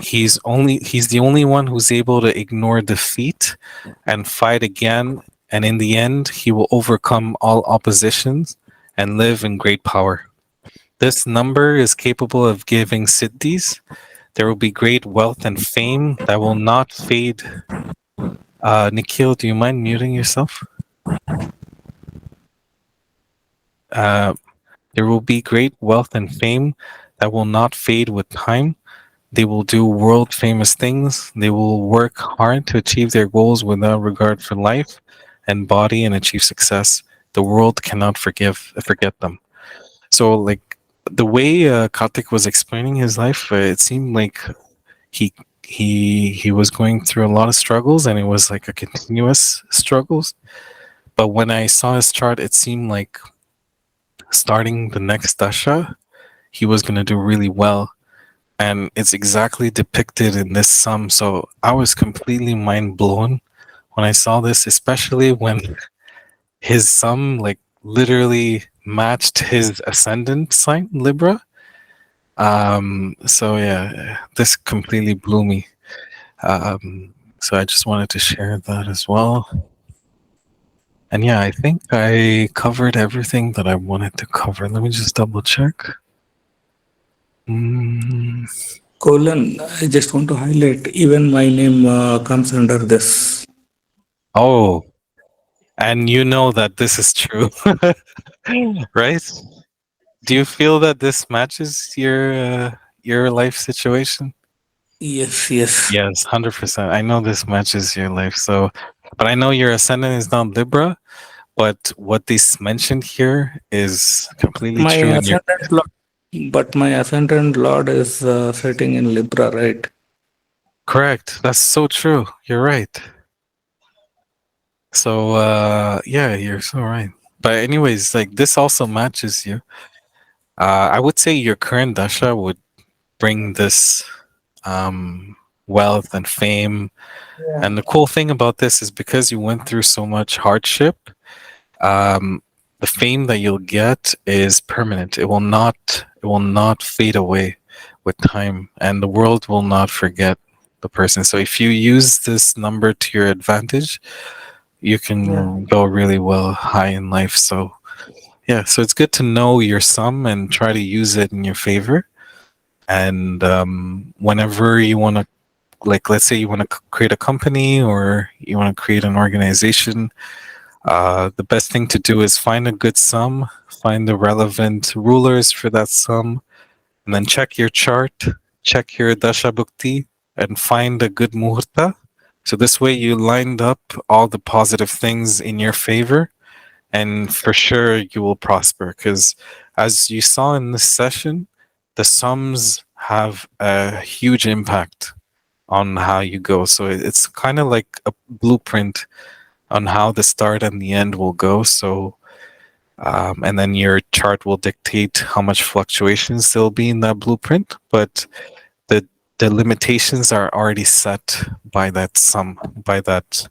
He's the only one who's able to ignore defeat and fight again, and in the end he will overcome all oppositions and live in great power. This number is capable of giving siddhis. There will be great wealth and fame that will not fade. Nikhil, do you mind muting yourself? There will be great wealth and fame that will not fade with time. They will do world famous things. They will work hard to achieve their goals without regard for life and body and achieve success. The world cannot forget them. So like the way Karthik was explaining his life, it seemed like he was going through a lot of struggles, and it was like a continuous struggles. But when I saw his chart, it seemed like starting the next dasha, he was going to do really well. And it's exactly depicted in this sum. So I was completely mind blown when I saw this, especially when his sum like literally matched his ascendant sign, Libra. So yeah, this completely blew me. So I just wanted to share that as well. And yeah, I think I covered everything that I wanted to cover. Let me just double check. Kohulen, I just want to highlight, even my name comes under this. Oh, and you know that this is true, right? Do you feel that this matches your life situation? Yes, yes. Yes, 100%. I know this matches your life. So, but I know your ascendant is not Libra, but what this mentioned here is completely My true. And you're ascendant lord, but my ascendant lord is sitting in Libra, right? correct. That's so true. You're right. So, yeah, you're so right. But anyways, like this also matches you. I would say your current dasha would bring this wealth and fame. And the cool thing about this is because you went through so much hardship, the fame that you'll get is permanent. It will not fade away with time, and the world will not forget the person. So if you use this number to your advantage, you can go really well high in life. So yeah, so it's good to know your sum and try to use it in your favor. And whenever you want to, like, let's say you want to create a company or you want to create an organization, the best thing to do is find a good sum, find the relevant rulers for that sum, and then check your chart, check your dasha bhukti, and find a good muhurta. So this way you lined up all the positive things in your favor, and for sure you will prosper. Because as you saw in this session, the sums have a huge impact on how you go. So it's kind of like a blueprint on how the start and the end will go. So, and then your chart will dictate how much fluctuations there'll be in that blueprint. But the limitations are already set by that sum, by that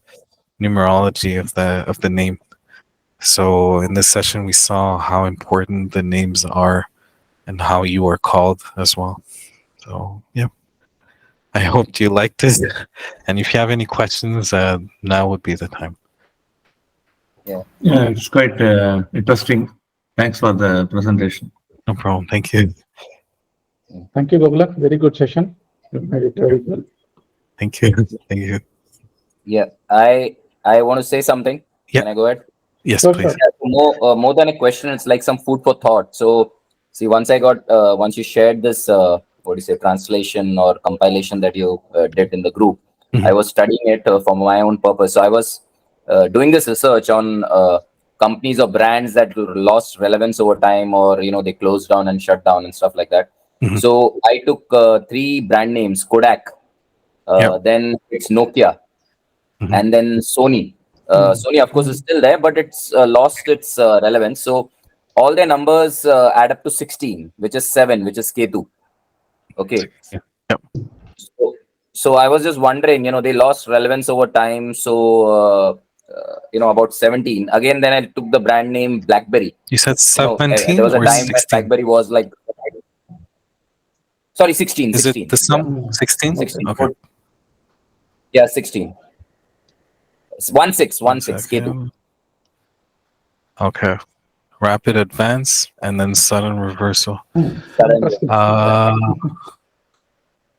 numerology of the name. So in this session, we saw how important the names are and how you are called as well. So yeah, I hope you liked it. And if you have any questions, now would be the time. Yeah, it's quite interesting. Thanks for the presentation. No problem. Thank you. Thank you, Gogolak. Very good session. You made it very well. Thank you. Thank you. Yeah, I want to say something. Yeah. Can I go ahead? Yes, Sure, please. sure. More than a question, it's like some food for thought. So, see, once you shared this, what do you say, translation or compilation that you did in the group, I was studying it for my own purpose. So I was doing this research on companies or brands that lost relevance over time, or they closed down and shut down and stuff like that. Mhm. So I took 3 brand names: KODAK, Yep. then it's Nokia, Mhm. and then Sony. Sony, of course, is still there, but it's lost its relevance. So all their numbers add up to 16, which is 7, which is Ketu. Okay. Yeah. Yep. So I was just wondering, they lost relevance over time. So, about 17. Again, then I took the brand name Blackberry. You said There 17 was a or time when 16? Blackberry was like, sorry, 16. Is 16. it the sum? 16? 16. Okay. Yeah, 16. 16, One 16, Ketu. second. Okay. Rapid advance and then sudden reversal. Interesting.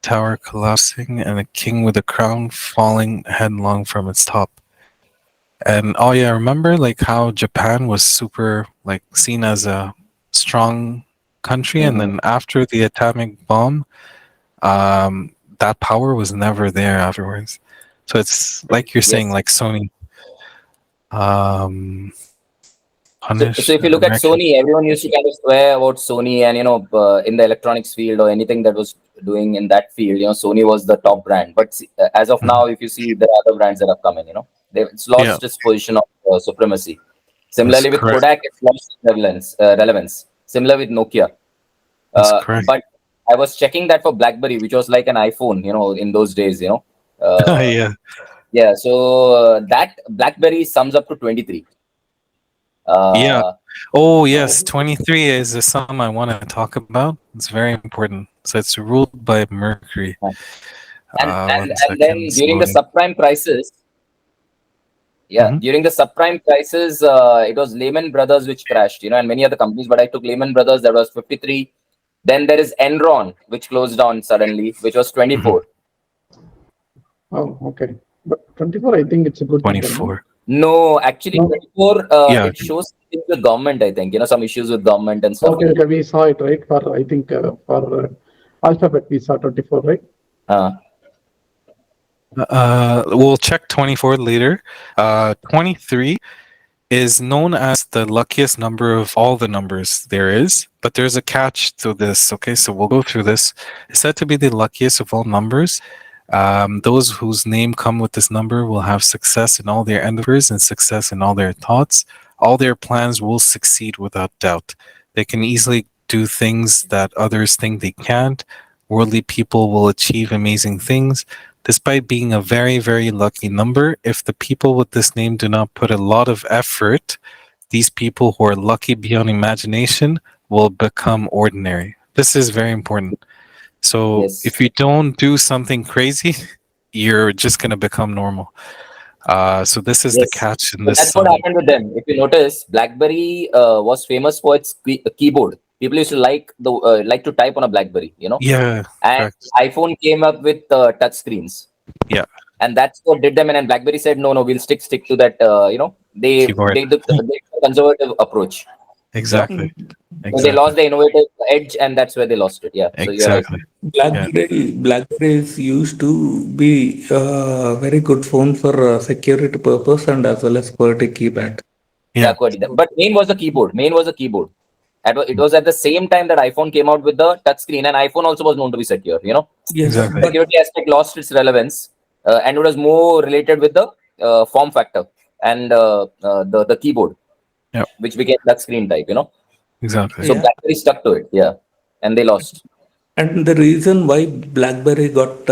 Tower collapsing and a king with a crown falling headlong from its top. And oh yeah, remember like how Japan was super like seen as a strong country, and then after the atomic bomb, that power was never there afterwards. So it's like you're saying, Yes. like Sony. So if you look at Sony, everyone used to kind of swear about Sony, and in the electronics field or anything that was doing in that field, Sony was the top brand. But as of now, if you see, there are other brands that have come in. It's lost its position of supremacy. Similarly with correct. Kodak, it's lost relevance. Similar with Nokia. That's correct. But I was checking that for BlackBerry, which was like an iPhone, in those days. Yeah. Yeah. So that BlackBerry sums up to 23. Yeah. Oh yes, 23 is the sum I want to talk about. It's very important. So it's ruled by Mercury. And then during the subprime crisis, during the subprime crisis, it was Lehman Brothers which crashed, and many other companies. But I took Lehman Brothers, that was 53. Then there is Enron, which closed down suddenly, which was 24. Oh, okay. But 24, I think it's a good number, no? 24. No, actually, No. 24, Yeah. it shows things with government, I think, some issues with government and stuff. Okay, we saw it, right? For, I think, for alphabet, we saw 24, right? We'll check 24 later. 23 is known as the luckiest number of all the numbers there is, but there's a catch to this. Okay, so we'll go through this. It's said to be the luckiest of all numbers. Those whose name come with this number will have success in all their endeavors and success in all their thoughts. All their plans will succeed without doubt. They can easily do things that others think they can't. Worldly people will achieve amazing things. Despite being a very, very lucky number, if the people with this name do not put a lot of effort, these people who are lucky beyond imagination will become ordinary. This is very important. So Yes. if you don't do something crazy, you're just going to become normal. So this is the Yes. catch in But this. that's what happened with them. If you notice, Blackberry was famous for its keyboard. People used to like to type on a Blackberry, Yeah. And correct. iPhone came up with touch screens. Yeah. And that's what did them. And then BlackBerry said, no, we'll stick to that. They Keyboard. took the conservative approach. Exactly. So they lost the innovative edge, and that's where they lost it. Yeah. So you're right. Exactly. Blackberries used to be a very good phone for security purpose and as well as QWERTY keypad. Yeah. Quite. But main was the keyboard. It was at the same time that iPhone came out with the touch screen, and iPhone also was known to be secure. Yes, Exactly. but Security aspect lost its relevance, and it was more related with the form factor and the keyboard, Yeah. which became touch screen type. Exactly. So Yeah. BlackBerry stuck to it, and they lost. And the reason why BlackBerry got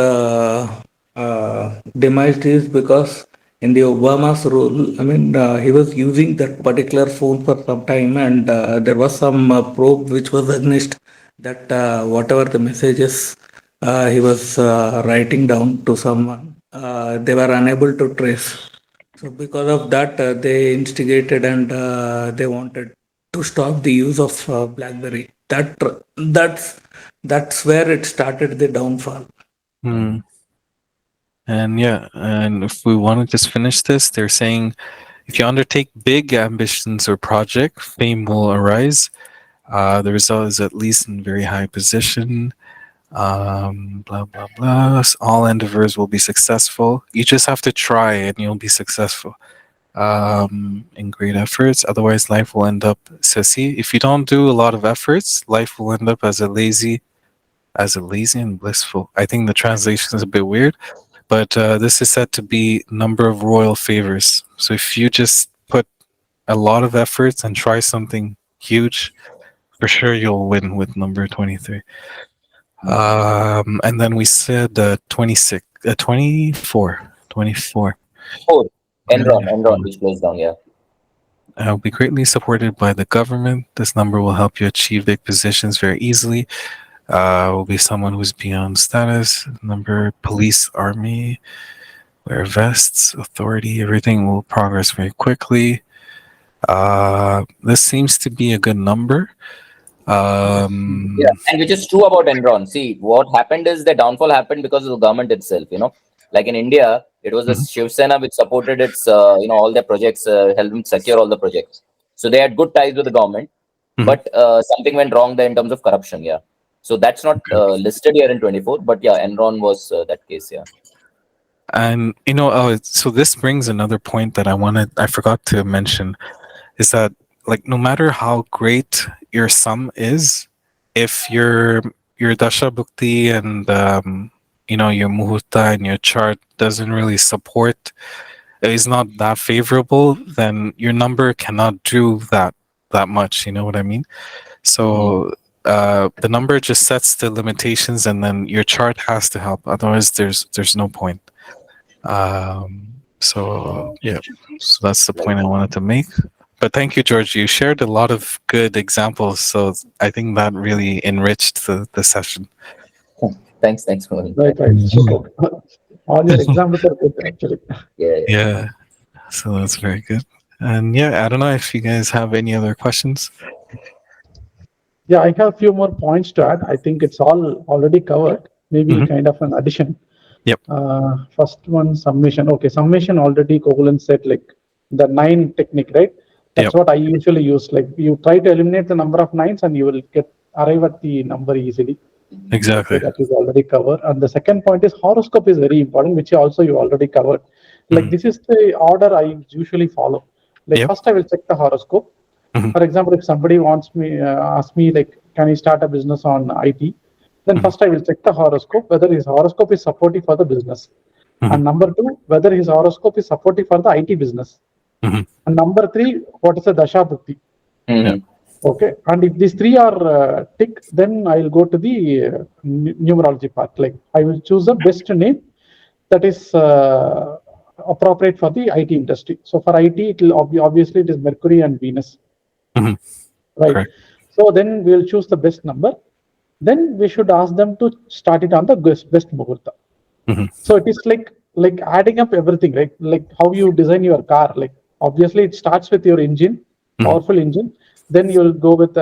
demised is because in the Obama's rule, I mean, he was using that particular phone for some time, and there was some probe which was against that whatever the messages he was writing down to someone, they were unable to trace. So because of that, they instigated and they wanted to stop the use of BlackBerry. That's where it started the downfall. Hmm. And yeah, and if we want to just finish this, they're saying if you undertake big ambitions or project, fame will arise. The result is at least in very high position. Blah blah blah. All endeavors will be successful. You just have to try, and you'll be successful. In great efforts. Otherwise, life will end up. So see, if you don't do a lot of efforts, life will end up as a lazy and blissful. I think the translation is a bit weird, but this is said to be number of royal favors. So if you just put a lot of efforts and try something huge, for sure you'll win with number 23. And then we said 26, 24. Oh, Enron, which closed down. Yeah. Will be greatly supported by the government. This number will help you achieve big positions very easily. Will be someone who's beyond status. Number, police, army, wear vests, authority, everything will progress very quickly. This seems to be a good number. And which is true about Enron. See, what happened is the downfall happened because of the government itself. Like in India, it was the Shiv Sena which supported its, all their projects, helped them secure all the projects. So they had good ties with the government, but something went wrong there in terms of corruption. Yeah. So that's not listed here in 24, but yeah, Enron was that case. Yeah. And so this brings another point that I forgot to mention, is that like no matter how great your sum is, if your dasha bhukti and your muhurta and your chart doesn't really support, is not that favorable, then your number cannot do that much. You know what I mean? So the number just sets the limitations, and then your chart has to help. Otherwise, there's no point. So that's the point I wanted to make. But thank you, George. You shared a lot of good examples, so I think that really enriched the session. Thanks, Mohan. Right. Super. All your examples are good, actually. Yeah. So that's very good. And yeah, I don't know if you guys have any other questions. Yeah, I have a few more points to add. I think it's all already covered. Maybe Mhm. kind of an addition. Yep. First one, summation. Okay, summation already Kohulen said like the 9 technique, right? That's Yep. what I usually use. Like you try to eliminate the number of 9s and you will arrive at the number easily. Exactly. Okay, that is already covered. And the second point is horoscope is very important, which also you already covered. Like this is the order I usually follow. Like Yep. first I will check the horoscope. Mhm. For example, if somebody wants me, ask me like, can he start a business on IT? Then first I will check the horoscope, whether his horoscope is supportive for the business. And number 2, whether his horoscope is supportive for the IT business. Mhm. And number 3, what is the Dasha Bhukti? Mhm. Okay, and if these 3 are tick, then I will go to the numerology part. Like I will choose the best name that is appropriate for the IT industry. So for IT, it will obviously it is Mercury and Venus, Mhm. right? Correct. So then we will choose the best number. Then we should ask them to start it on the best muhurta. Mhm. So it is like adding up everything, right? Like how you design your car. Like obviously it starts with your engine, powerful engine. Then you'll go with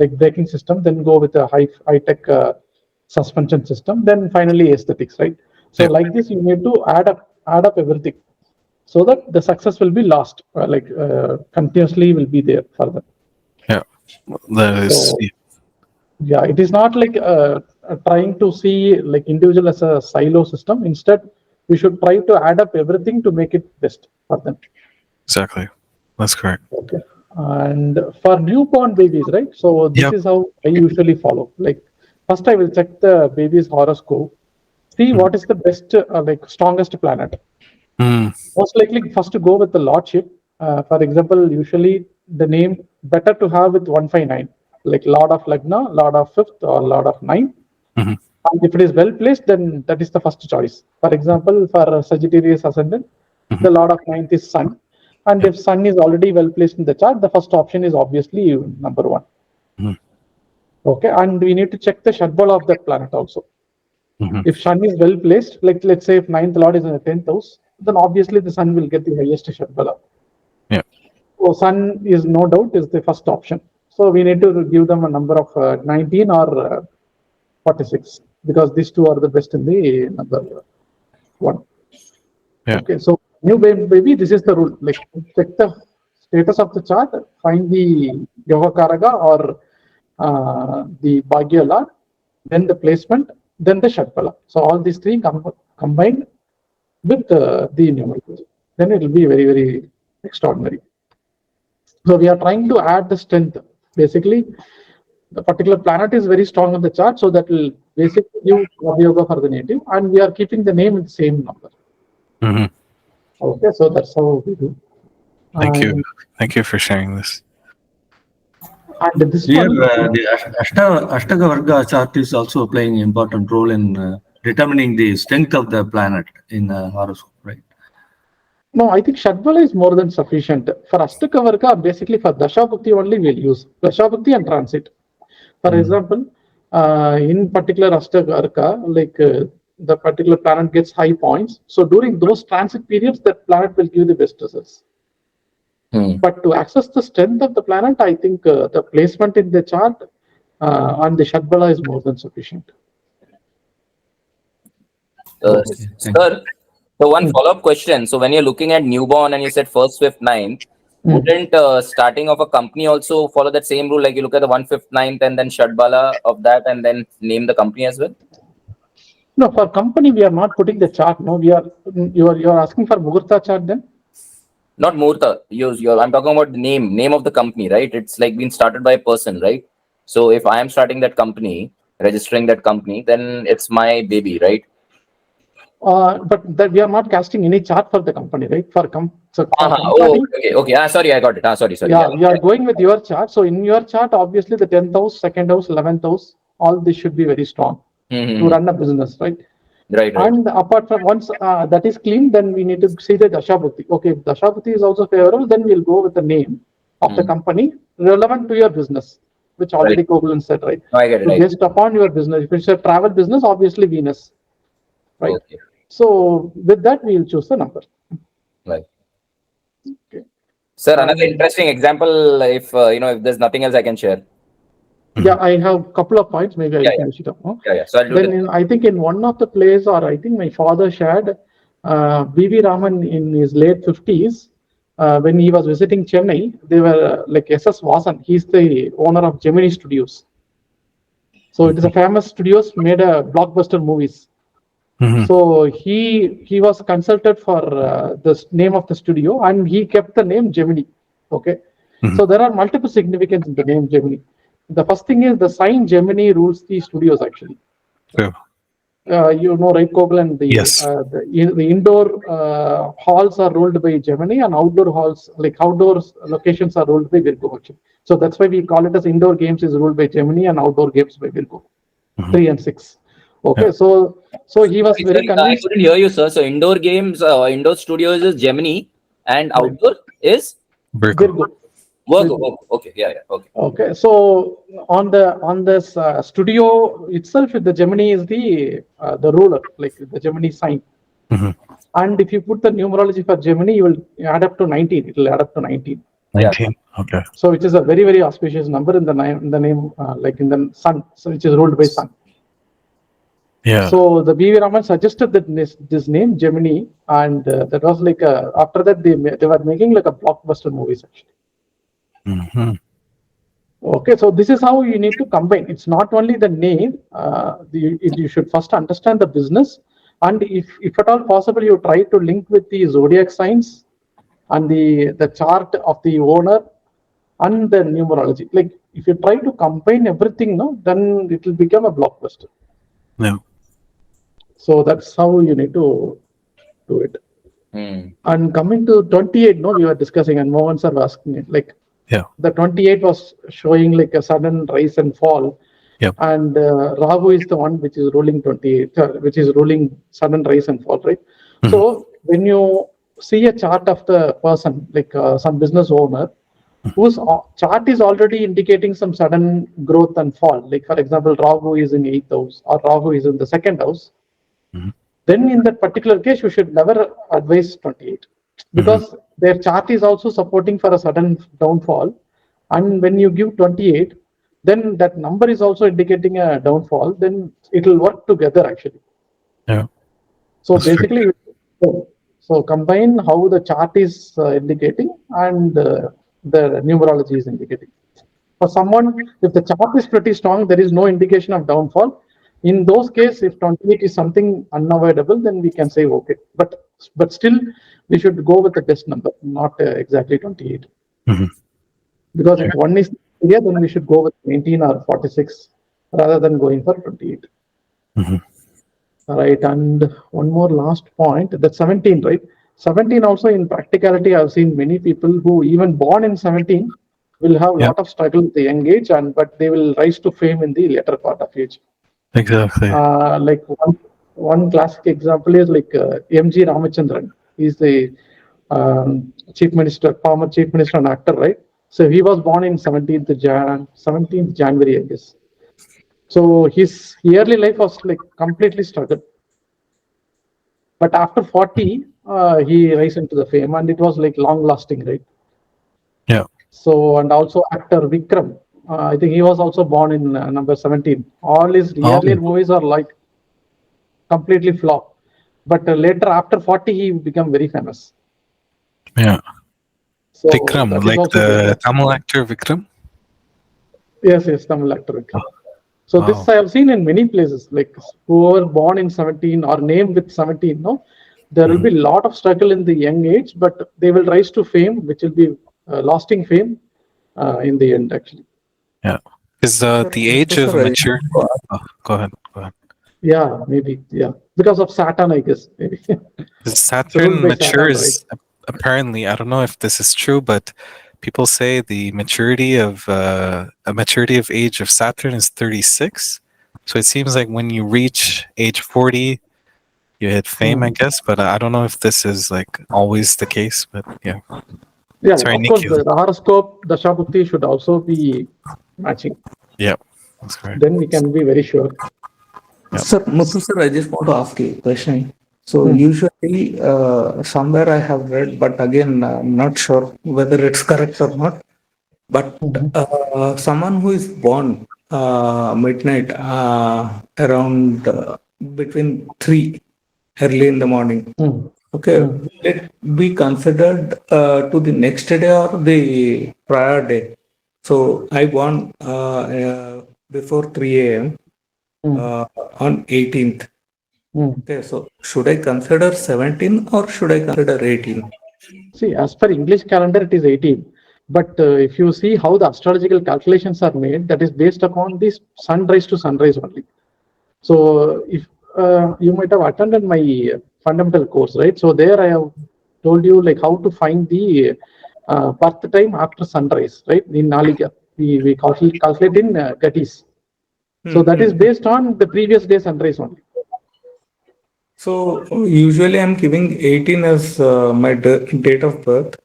like braking system. Then go with a high tech suspension system. Then finally aesthetics, right? So Yep. like this, you need to add up everything, so that the success will be lost, continuously will be there for them. Yeah. That is. So yeah, it is not like trying to see like individual as a silo system. Instead, we should try to add up everything to make it best for them. Exactly. That's correct. Okay. And for newborn babies, right? So this Yep. is how I usually follow. Like first, I will check the baby's horoscope, see what is the best, like strongest planet. Mm. Most likely, first to go with the lordship. For example, usually the name better to have with 159, like Lord of Lagna, Lord of Fifth, or Lord of Ninth. Mhm. And if it is well placed, then that is the first choice. For example, for Sagittarius ascendant, the Lord of Ninth is Sun. And if Sun is already well placed in the chart, the first option is obviously number 1. Mhm. Okay, and we need to check the Shadbala of that planet also. Mhm. If Sun is well placed, like let's say if 9th Lord is in the 10th house, then obviously the Sun will get the highest Shadbala. Yeah. So Sun is no doubt is the first option. So we need to give them a number of 19 or 46, because these two are the best in the number 1. Yeah. Okay, so new baby, this is the rule. Like check the status of the chart, find the Yoga Karaga or the Bhagya Lord, then the placement, then the Shadbala. So all these 3 combined with the numerology, then it will be very, very extraordinary. So we are trying to add the strength. Basically, the particular planet is very strong on the chart, so that will basically give yoga for the native, and we are keeping the name with the same number. Mhm. Okay, so that's how we do. Thank you. And, Thank you for sharing this. and this Here, one, the Ashtaka Varga chart is also playing an important role in determining the strength of the planet in horoscope, right? no, I think Shadbala is more than sufficient. For Ashtaka Varga, basically for Dasha Bhukti only we'll use Dasha Bhukti and transit. For example, in particular Ashtaka Varga, like the particular planet gets high points. So during those transit periods, that planet will give the best results. But to access the strength of the planet, I think the placement in the chart on the Shadbala is more than sufficient. Sir, so one follow-up question. So when you're looking at newborn and you said first, fifth, ninth, wouldn't starting of a company also follow that same rule? Like you look at the 1/5, 9th, and then Shadbala of that, and then name the company as well? No, for company we are not putting the chart. No, you are asking for Muhurta chart then? Not Murtha. I'm talking about the name of the company, right? It's like being started by a person, right? So if I am starting that company, registering that company, then it's my baby, right? But that we are not casting any chart for the company, right? For Oh, company, okay. Sorry, I got it. Sorry. yeah, we are going with your chart. So in your chart, obviously the 10th house, 2nd house, 11th house, all this should be very strong to run a business, right? Right. And apart from once that is clean, then we need to see the Dasha Bhukti. Okay, if Dasha Bhukti is also favorable, then we'll go with the name of the company relevant to your business, which already Kohulen said, right? No, I get it. Based upon your business. If it's a travel business, obviously Venus, right? Okay. So with that, we'll choose the number. Right. Okay. Sir, another interesting example. If if there's nothing else I can share. Yeah, I have a couple of points. Maybe I finish it up. Huh? Yeah. So I'll do Then I think in one of the plays, or I think my father shared, B.V. Raman in his late 50s, when he was visiting Chennai, they were like S.S. Vasan. He's the owner of Gemini Studios. So it is a famous studios, made a blockbuster movies. So he was consulted for the name of the studio, and he kept the name Gemini. Okay. So there are multiple significance in the name Gemini. The first thing is the sign Gemini rules the studios actually. True. Right, Kohulen, the indoor halls are ruled by Gemini, and outdoor halls, like outdoor locations, are ruled by Virgo actually. So that's why we call it as indoor games is ruled by Gemini and outdoor games by Virgo. 3 and 6. Okay, Yeah. so he was very I convinced. couldn't hear you, sir. So indoor games, indoor studios is Gemini, and outdoor is Virgo. Virgo. Okay, yeah. Okay. Okay, so on this studio itself, the Gemini is the ruler, like the Gemini sign. And if you put the numerology for Gemini, you will add up to 19. It will add up to 19. 19. Okay. So which is a very, very auspicious number in the name, like in the sun, so which is ruled by sun. Yeah. So the B.V. Raman suggested that this name Gemini, and that was like after that they were making like a blockbuster movies actually. Okay, so this is how you need to combine. It's not only the name. You should first understand the business, and if at all possible, you try to link with the zodiac signs and the chart of the owner and the numerology. Like if you try to combine everything, then it will become a blockbuster. No. So that's how you need to do it. And coming to 28, we were discussing, and Mohan sir was asking it, like the 28 was showing like a sudden rise and fall. Yep. And Rahu is the one which is ruling 28, which is ruling sudden rise and fall, right? So when you see a chart of the person, like some business owner, whose chart is already indicating some sudden growth and fall, like for example, Rahu is in 8th house or Rahu is in the 2nd house, then in that particular case, you should never advise 28 because their chart is also supporting for a sudden downfall. And when you give 28, then that number is also indicating a downfall, then it will work together actually. Yeah. So basically, so combine how the chart is indicating and the numerology is indicating. For someone, if the chart is pretty strong, there is no indication of downfall. In those cases, if 28 is something unavoidable, then we can say okay. But still, we should go with the best number, not exactly 28. Because if one is clear, then we should go with 19 or 46 rather than going for 28. All right, and one more last point, that's 17, right? 17 also in practicality, I've seen many people who even born in 17 will have a lot of struggle at the young age, but they will rise to fame in the later part of age. Exactly. Like one classic example is like M.G. Ramachandran. He's the chief minister, former chief minister and actor, right? So he was born in 17th January, I guess. So his early life was like completely struggled. But after 40, he rose into the fame, and it was like long lasting, right? Yeah. So, and also actor Vikram, I think he was also born in number 17. All his earlier movies are like completely flop. But later, after 40, he became very famous. Yeah. So Vikram, like the Tamil actor Vikram? Yes, Tamil actor Vikram. So this I have seen in many places, like who are born in 17 or named with 17, there will be a lot of struggle in the young age, but they will rise to fame, which will be lasting fame in the end, actually. Yeah. Is the age of maturity? Go ahead. Yeah, maybe. Yeah. Because of Saturn, I guess, maybe. Saturn matures, right? Apparently, I don't know if this is true, but people say the maturity of age of Saturn is 36. So it seems like when you reach age 40, you hit fame, I guess. But I don't know if this is like always the case. But yeah. Yeah, sorry, of course, the horoscope, the Dashabhukti should also be matching. Yeah, that's correct. Then we can be very sure. Yep. Sir, Muthu sir, I just want to ask you a question. So usually somewhere I have read, but again I'm not sure whether it's correct or not. But someone who is born midnight around between 3 early in the morning. Okay, will it be considered to the next day or the prior day? So I born before 3 a.m. On 18th. Okay, so should I consider 17 or should I consider 18? See, as per English calendar, it is 18. But if you see how the astrological calculations are made, that is based upon this sunrise to sunrise only. So if you might have attended my fundamental course, right? So there I have told you like how to find the birth time after sunrise, right? In Naliga, we calculate in Gatis. So that is based on the previous day sunrise only. So usually I'm giving 18 as my date of birth,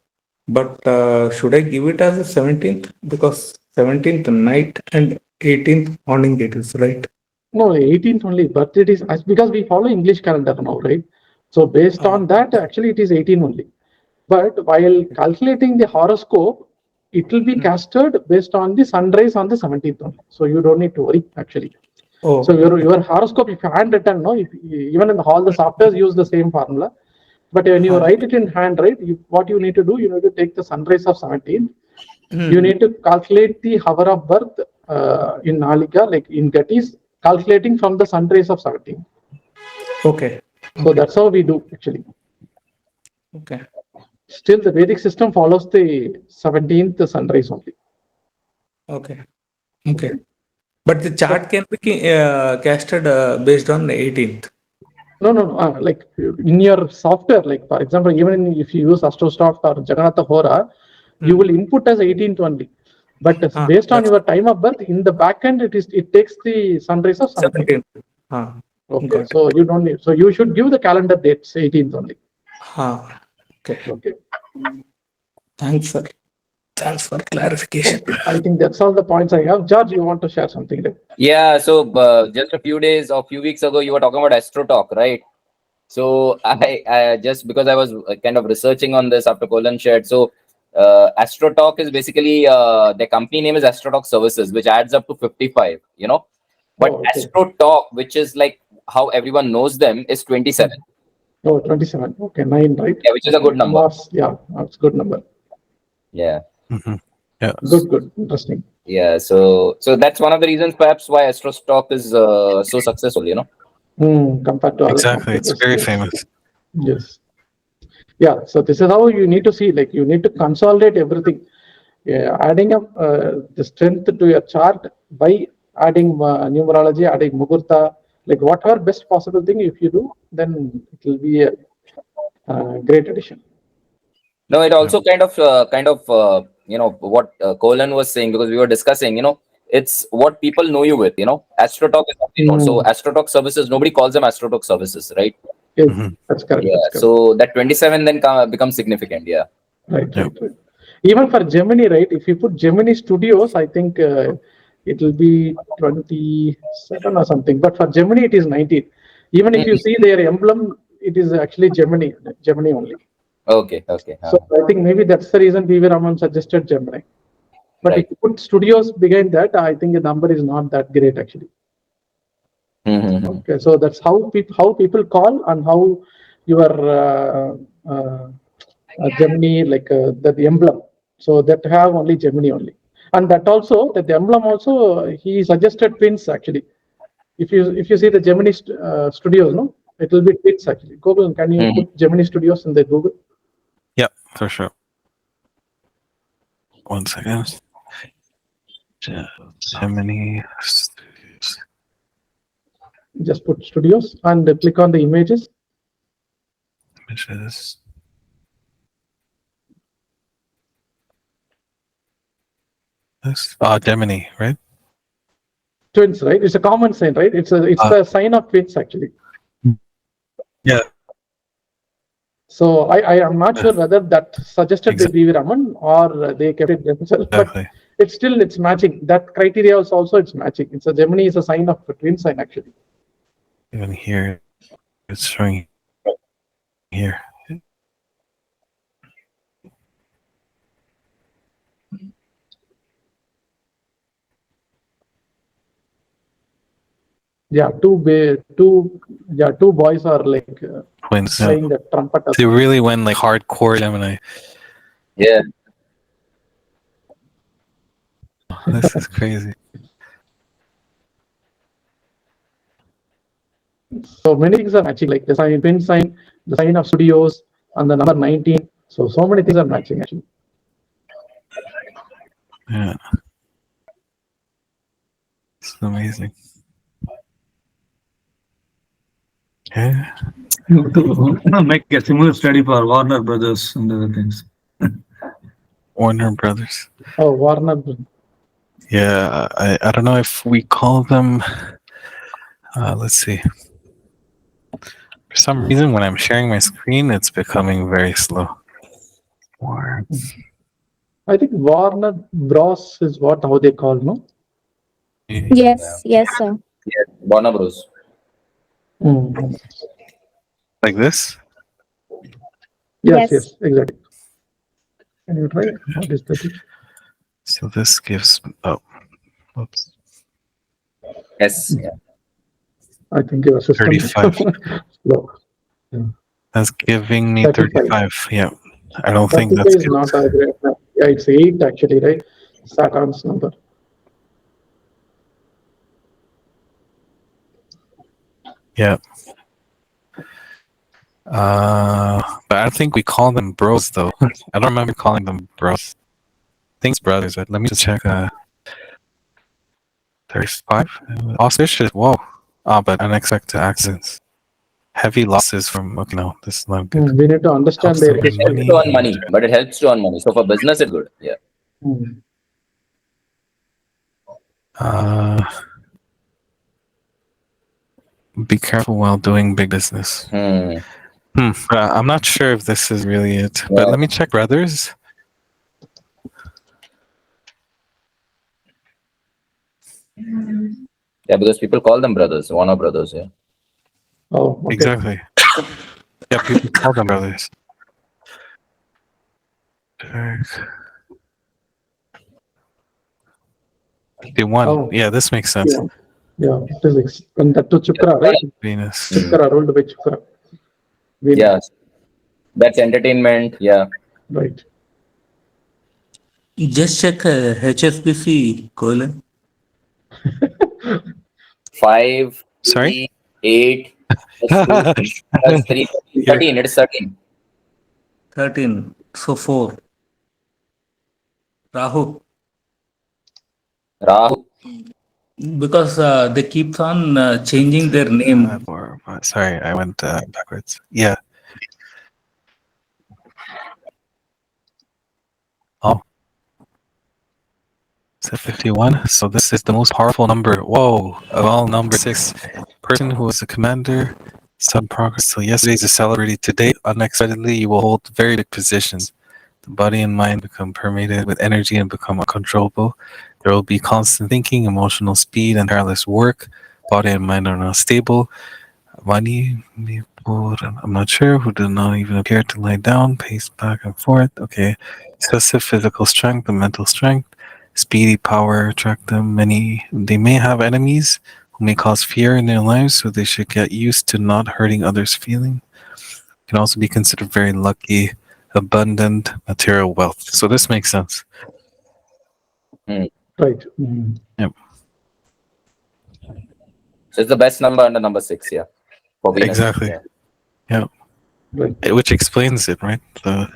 but should I give it as a 17th? Because 17th night and 18th morning it is, right? No, 18th only, but it is because we follow English calendar now, right? So based on that, actually it is 18 only. But while calculating the horoscope, it will be casted based on the sunrise on the 17th only. So you don't need to worry actually. Oh. So your horoscope, if you handwritten, no, even in all the softwares use the same formula. But when you write it in hand, right, what you need to do, you need to take the sunrise of 17th. You need to calculate the hour of birth in Nalika, like in Gatis, calculating from the sunrise of 17th. Okay. So that's how we do actually. Okay. Still, the Vedic system follows the 17th sunrise only. Okay. Okay. But the chart can be casted based on the 18th. No. Like in your software, like for example, even if you use AstroSoft or Jagannatha Hora, you will input as 18th only. But based on your time of birth, in the backend, it takes the sunrise of 17th. Okay, so you don't need. So you should give the calendar dates 18th only. Okay. Thanks for clarification. Okay. I think that's all the points I have. George, you want to share something? Right? Yeah, so just a few days or few weeks ago, you were talking about Astro Talk, right? So I just because I was kind of researching on this after Kohulen shared. So Astro Talk is basically the company name is Astro Talk Services, which adds up to 55, you know. But Astro Talk, which is like how everyone knows them, is 27. Oh, 27. Okay, 9, right? Yeah, which is a good number. Mars, yeah, that's a good number. Yeah. Yeah. Good. Interesting. Yeah. So that's one of the reasons perhaps why Astro Talk is so successful, you know. Compared to exactly, it's very famous. Yes. Yeah. So this is how you need to see. Like you need to consolidate everything. Yeah, adding up the strength to your chart by adding numerology, adding muhurta, like whatever best possible thing if you do, then it will be a great addition. No, it also kind of you know what Kohulen was saying, because we were discussing, you know, it's what people know you with, you know. Astro Talk is something known. So Astro Talk Services, nobody calls them Astro Talk Services, right? Yes, that's correct. Yeah. That's correct. So that 27 then becomes significant. Yeah. Right. Even for Gemini, right? If you put Gemini Studios, I think it will be 27 or something. But for Gemini, it is 19. Even if you see their emblem, it is actually Gemini only. Okay. So I think maybe that's the reason V.V. Raman suggested Gemini. But if you put studios behind that, I think the number is not that great actually. Okay, so that's how people call and how your Gemini, like the emblem. So that have only Gemini only, and that also that the emblem also he suggested twins actually. If you see the Gemini Studios, no, it will be twins actually. Google, can you put Gemini Studios in the Google? Yeah, for sure. 1 second. Gemini Studios. Just put Studios and click on the images. Images. This Gemini, right? Twins, right? It's a common sign, right? It's the sign of twins actually. Yeah. So I am not sure whether that suggested by V.V. Raman or they kept it themselves, Exactly. but it's matching. That criteria is also it's matching. It's a Gemini is a sign of a twin sign actually. Even here, it's showing here. Yeah, two boys are like Twins. playing the trumpet. They really went like hardcore Gemini. Yeah. This is crazy. So many things are matching, like the sign, twin sign, the sign of studios, and the number 19. So many things are matching actually. Yeah. It's amazing. Yeah. To make a similar study for Warner Brothers and other things. Warner Brothers. Oh, Warner. Yeah, I don't know if we call them. Let's see. For some reason, when I'm sharing my screen, it's becoming very slow. I think Warner Bros is how they call, no? Yes, yes, sir. Yeah. Warner Bros. Like this? Yes, Yes. exactly. Can you try? What is that? So this gives. Oh, oops. Yes. Yeah. I think your system 35. slow. That's giving me 35. 35. Yeah. I don't think 35 that's is not a great number. Yeah, it's 8 actually, right? Saturn's number. Yeah. But I think we call them bros though. I don't remember calling them bros. I think it's brothers. Let me just check. 35. Auspicious. Whoa. But unexpected accidents. Heavy losses from. Okay, no, this is not good. We need to understand Helps their to It earn helps to earn money, but it helps to earn money. So for business, it's good. Yeah. Be careful while doing big business. I'm not sure if this is really it, but let me check brothers. Yeah, because people call them brothers, Warner Brothers. Yeah. Oh, okay. Exactly. Yeah, people call them brothers. They won. Oh. Yeah, this makes sense. Yeah, physics. And that to Chukra, right? Venus. Chukra, ruled by Chukra. Venus. Yeah. That's entertainment. Yeah. Right. Just check HSBC, Kohulen. 5, Sorry? 8, plus 2, plus 3, 13. It is 13. 13. So 4. Rahu. Rahu. Because they keep on changing their name. Sorry, I went backwards. Yeah. Oh. Is it 51? So this is the most powerful number. Whoa. Of all number 6. Person who was a commander. Some progress till yesterday is a celebrity. Today, unexpectedly, you will hold very big positions. The body and mind become permeated with energy and become uncontrollable. There will be constant thinking, emotional speed, and tireless work. Body and mind are not stable. Money, I'm not sure, who did not even appear to lie down, pace back and forth. Okay. Excessive physical strength and mental strength. Speedy power attract them. They may have enemies who may cause fear in their lives, so they should get used to not hurting others' feelings. Can also be considered very lucky, abundant material wealth. So this makes sense. Right. Yep. So it's the best number under number 6. Yeah. For Venus. Exactly. Yeah. Right. Which explains it, right?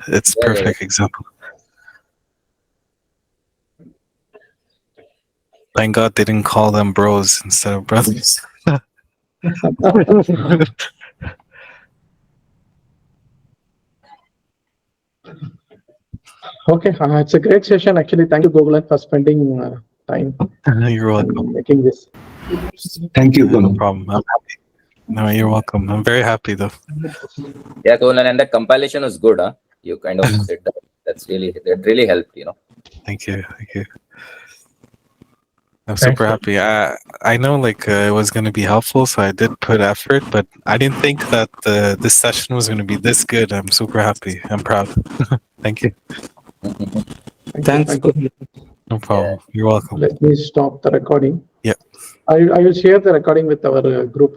It's perfect example. Thank God they didn't call them bros instead of brothers. Okay, it's a great session. Actually, thank you, Kohulen, for spending time. You're welcome. Making this. Thank you, No problem. I'm happy. No, you're welcome. I'm very happy though. Yeah, Kohulen, and the compilation is good, huh? You kind of did that. That really helped, Thank you. Thank you. I'm Thanks, super sir. happy. I know it was going to be helpful, so I did put effort, but I didn't think that this session was going to be this good. I'm super happy. I'm proud. Thank you. Thanks. No problem. You're welcome. Let me stop the recording. Yeah. I will share the recording with our group.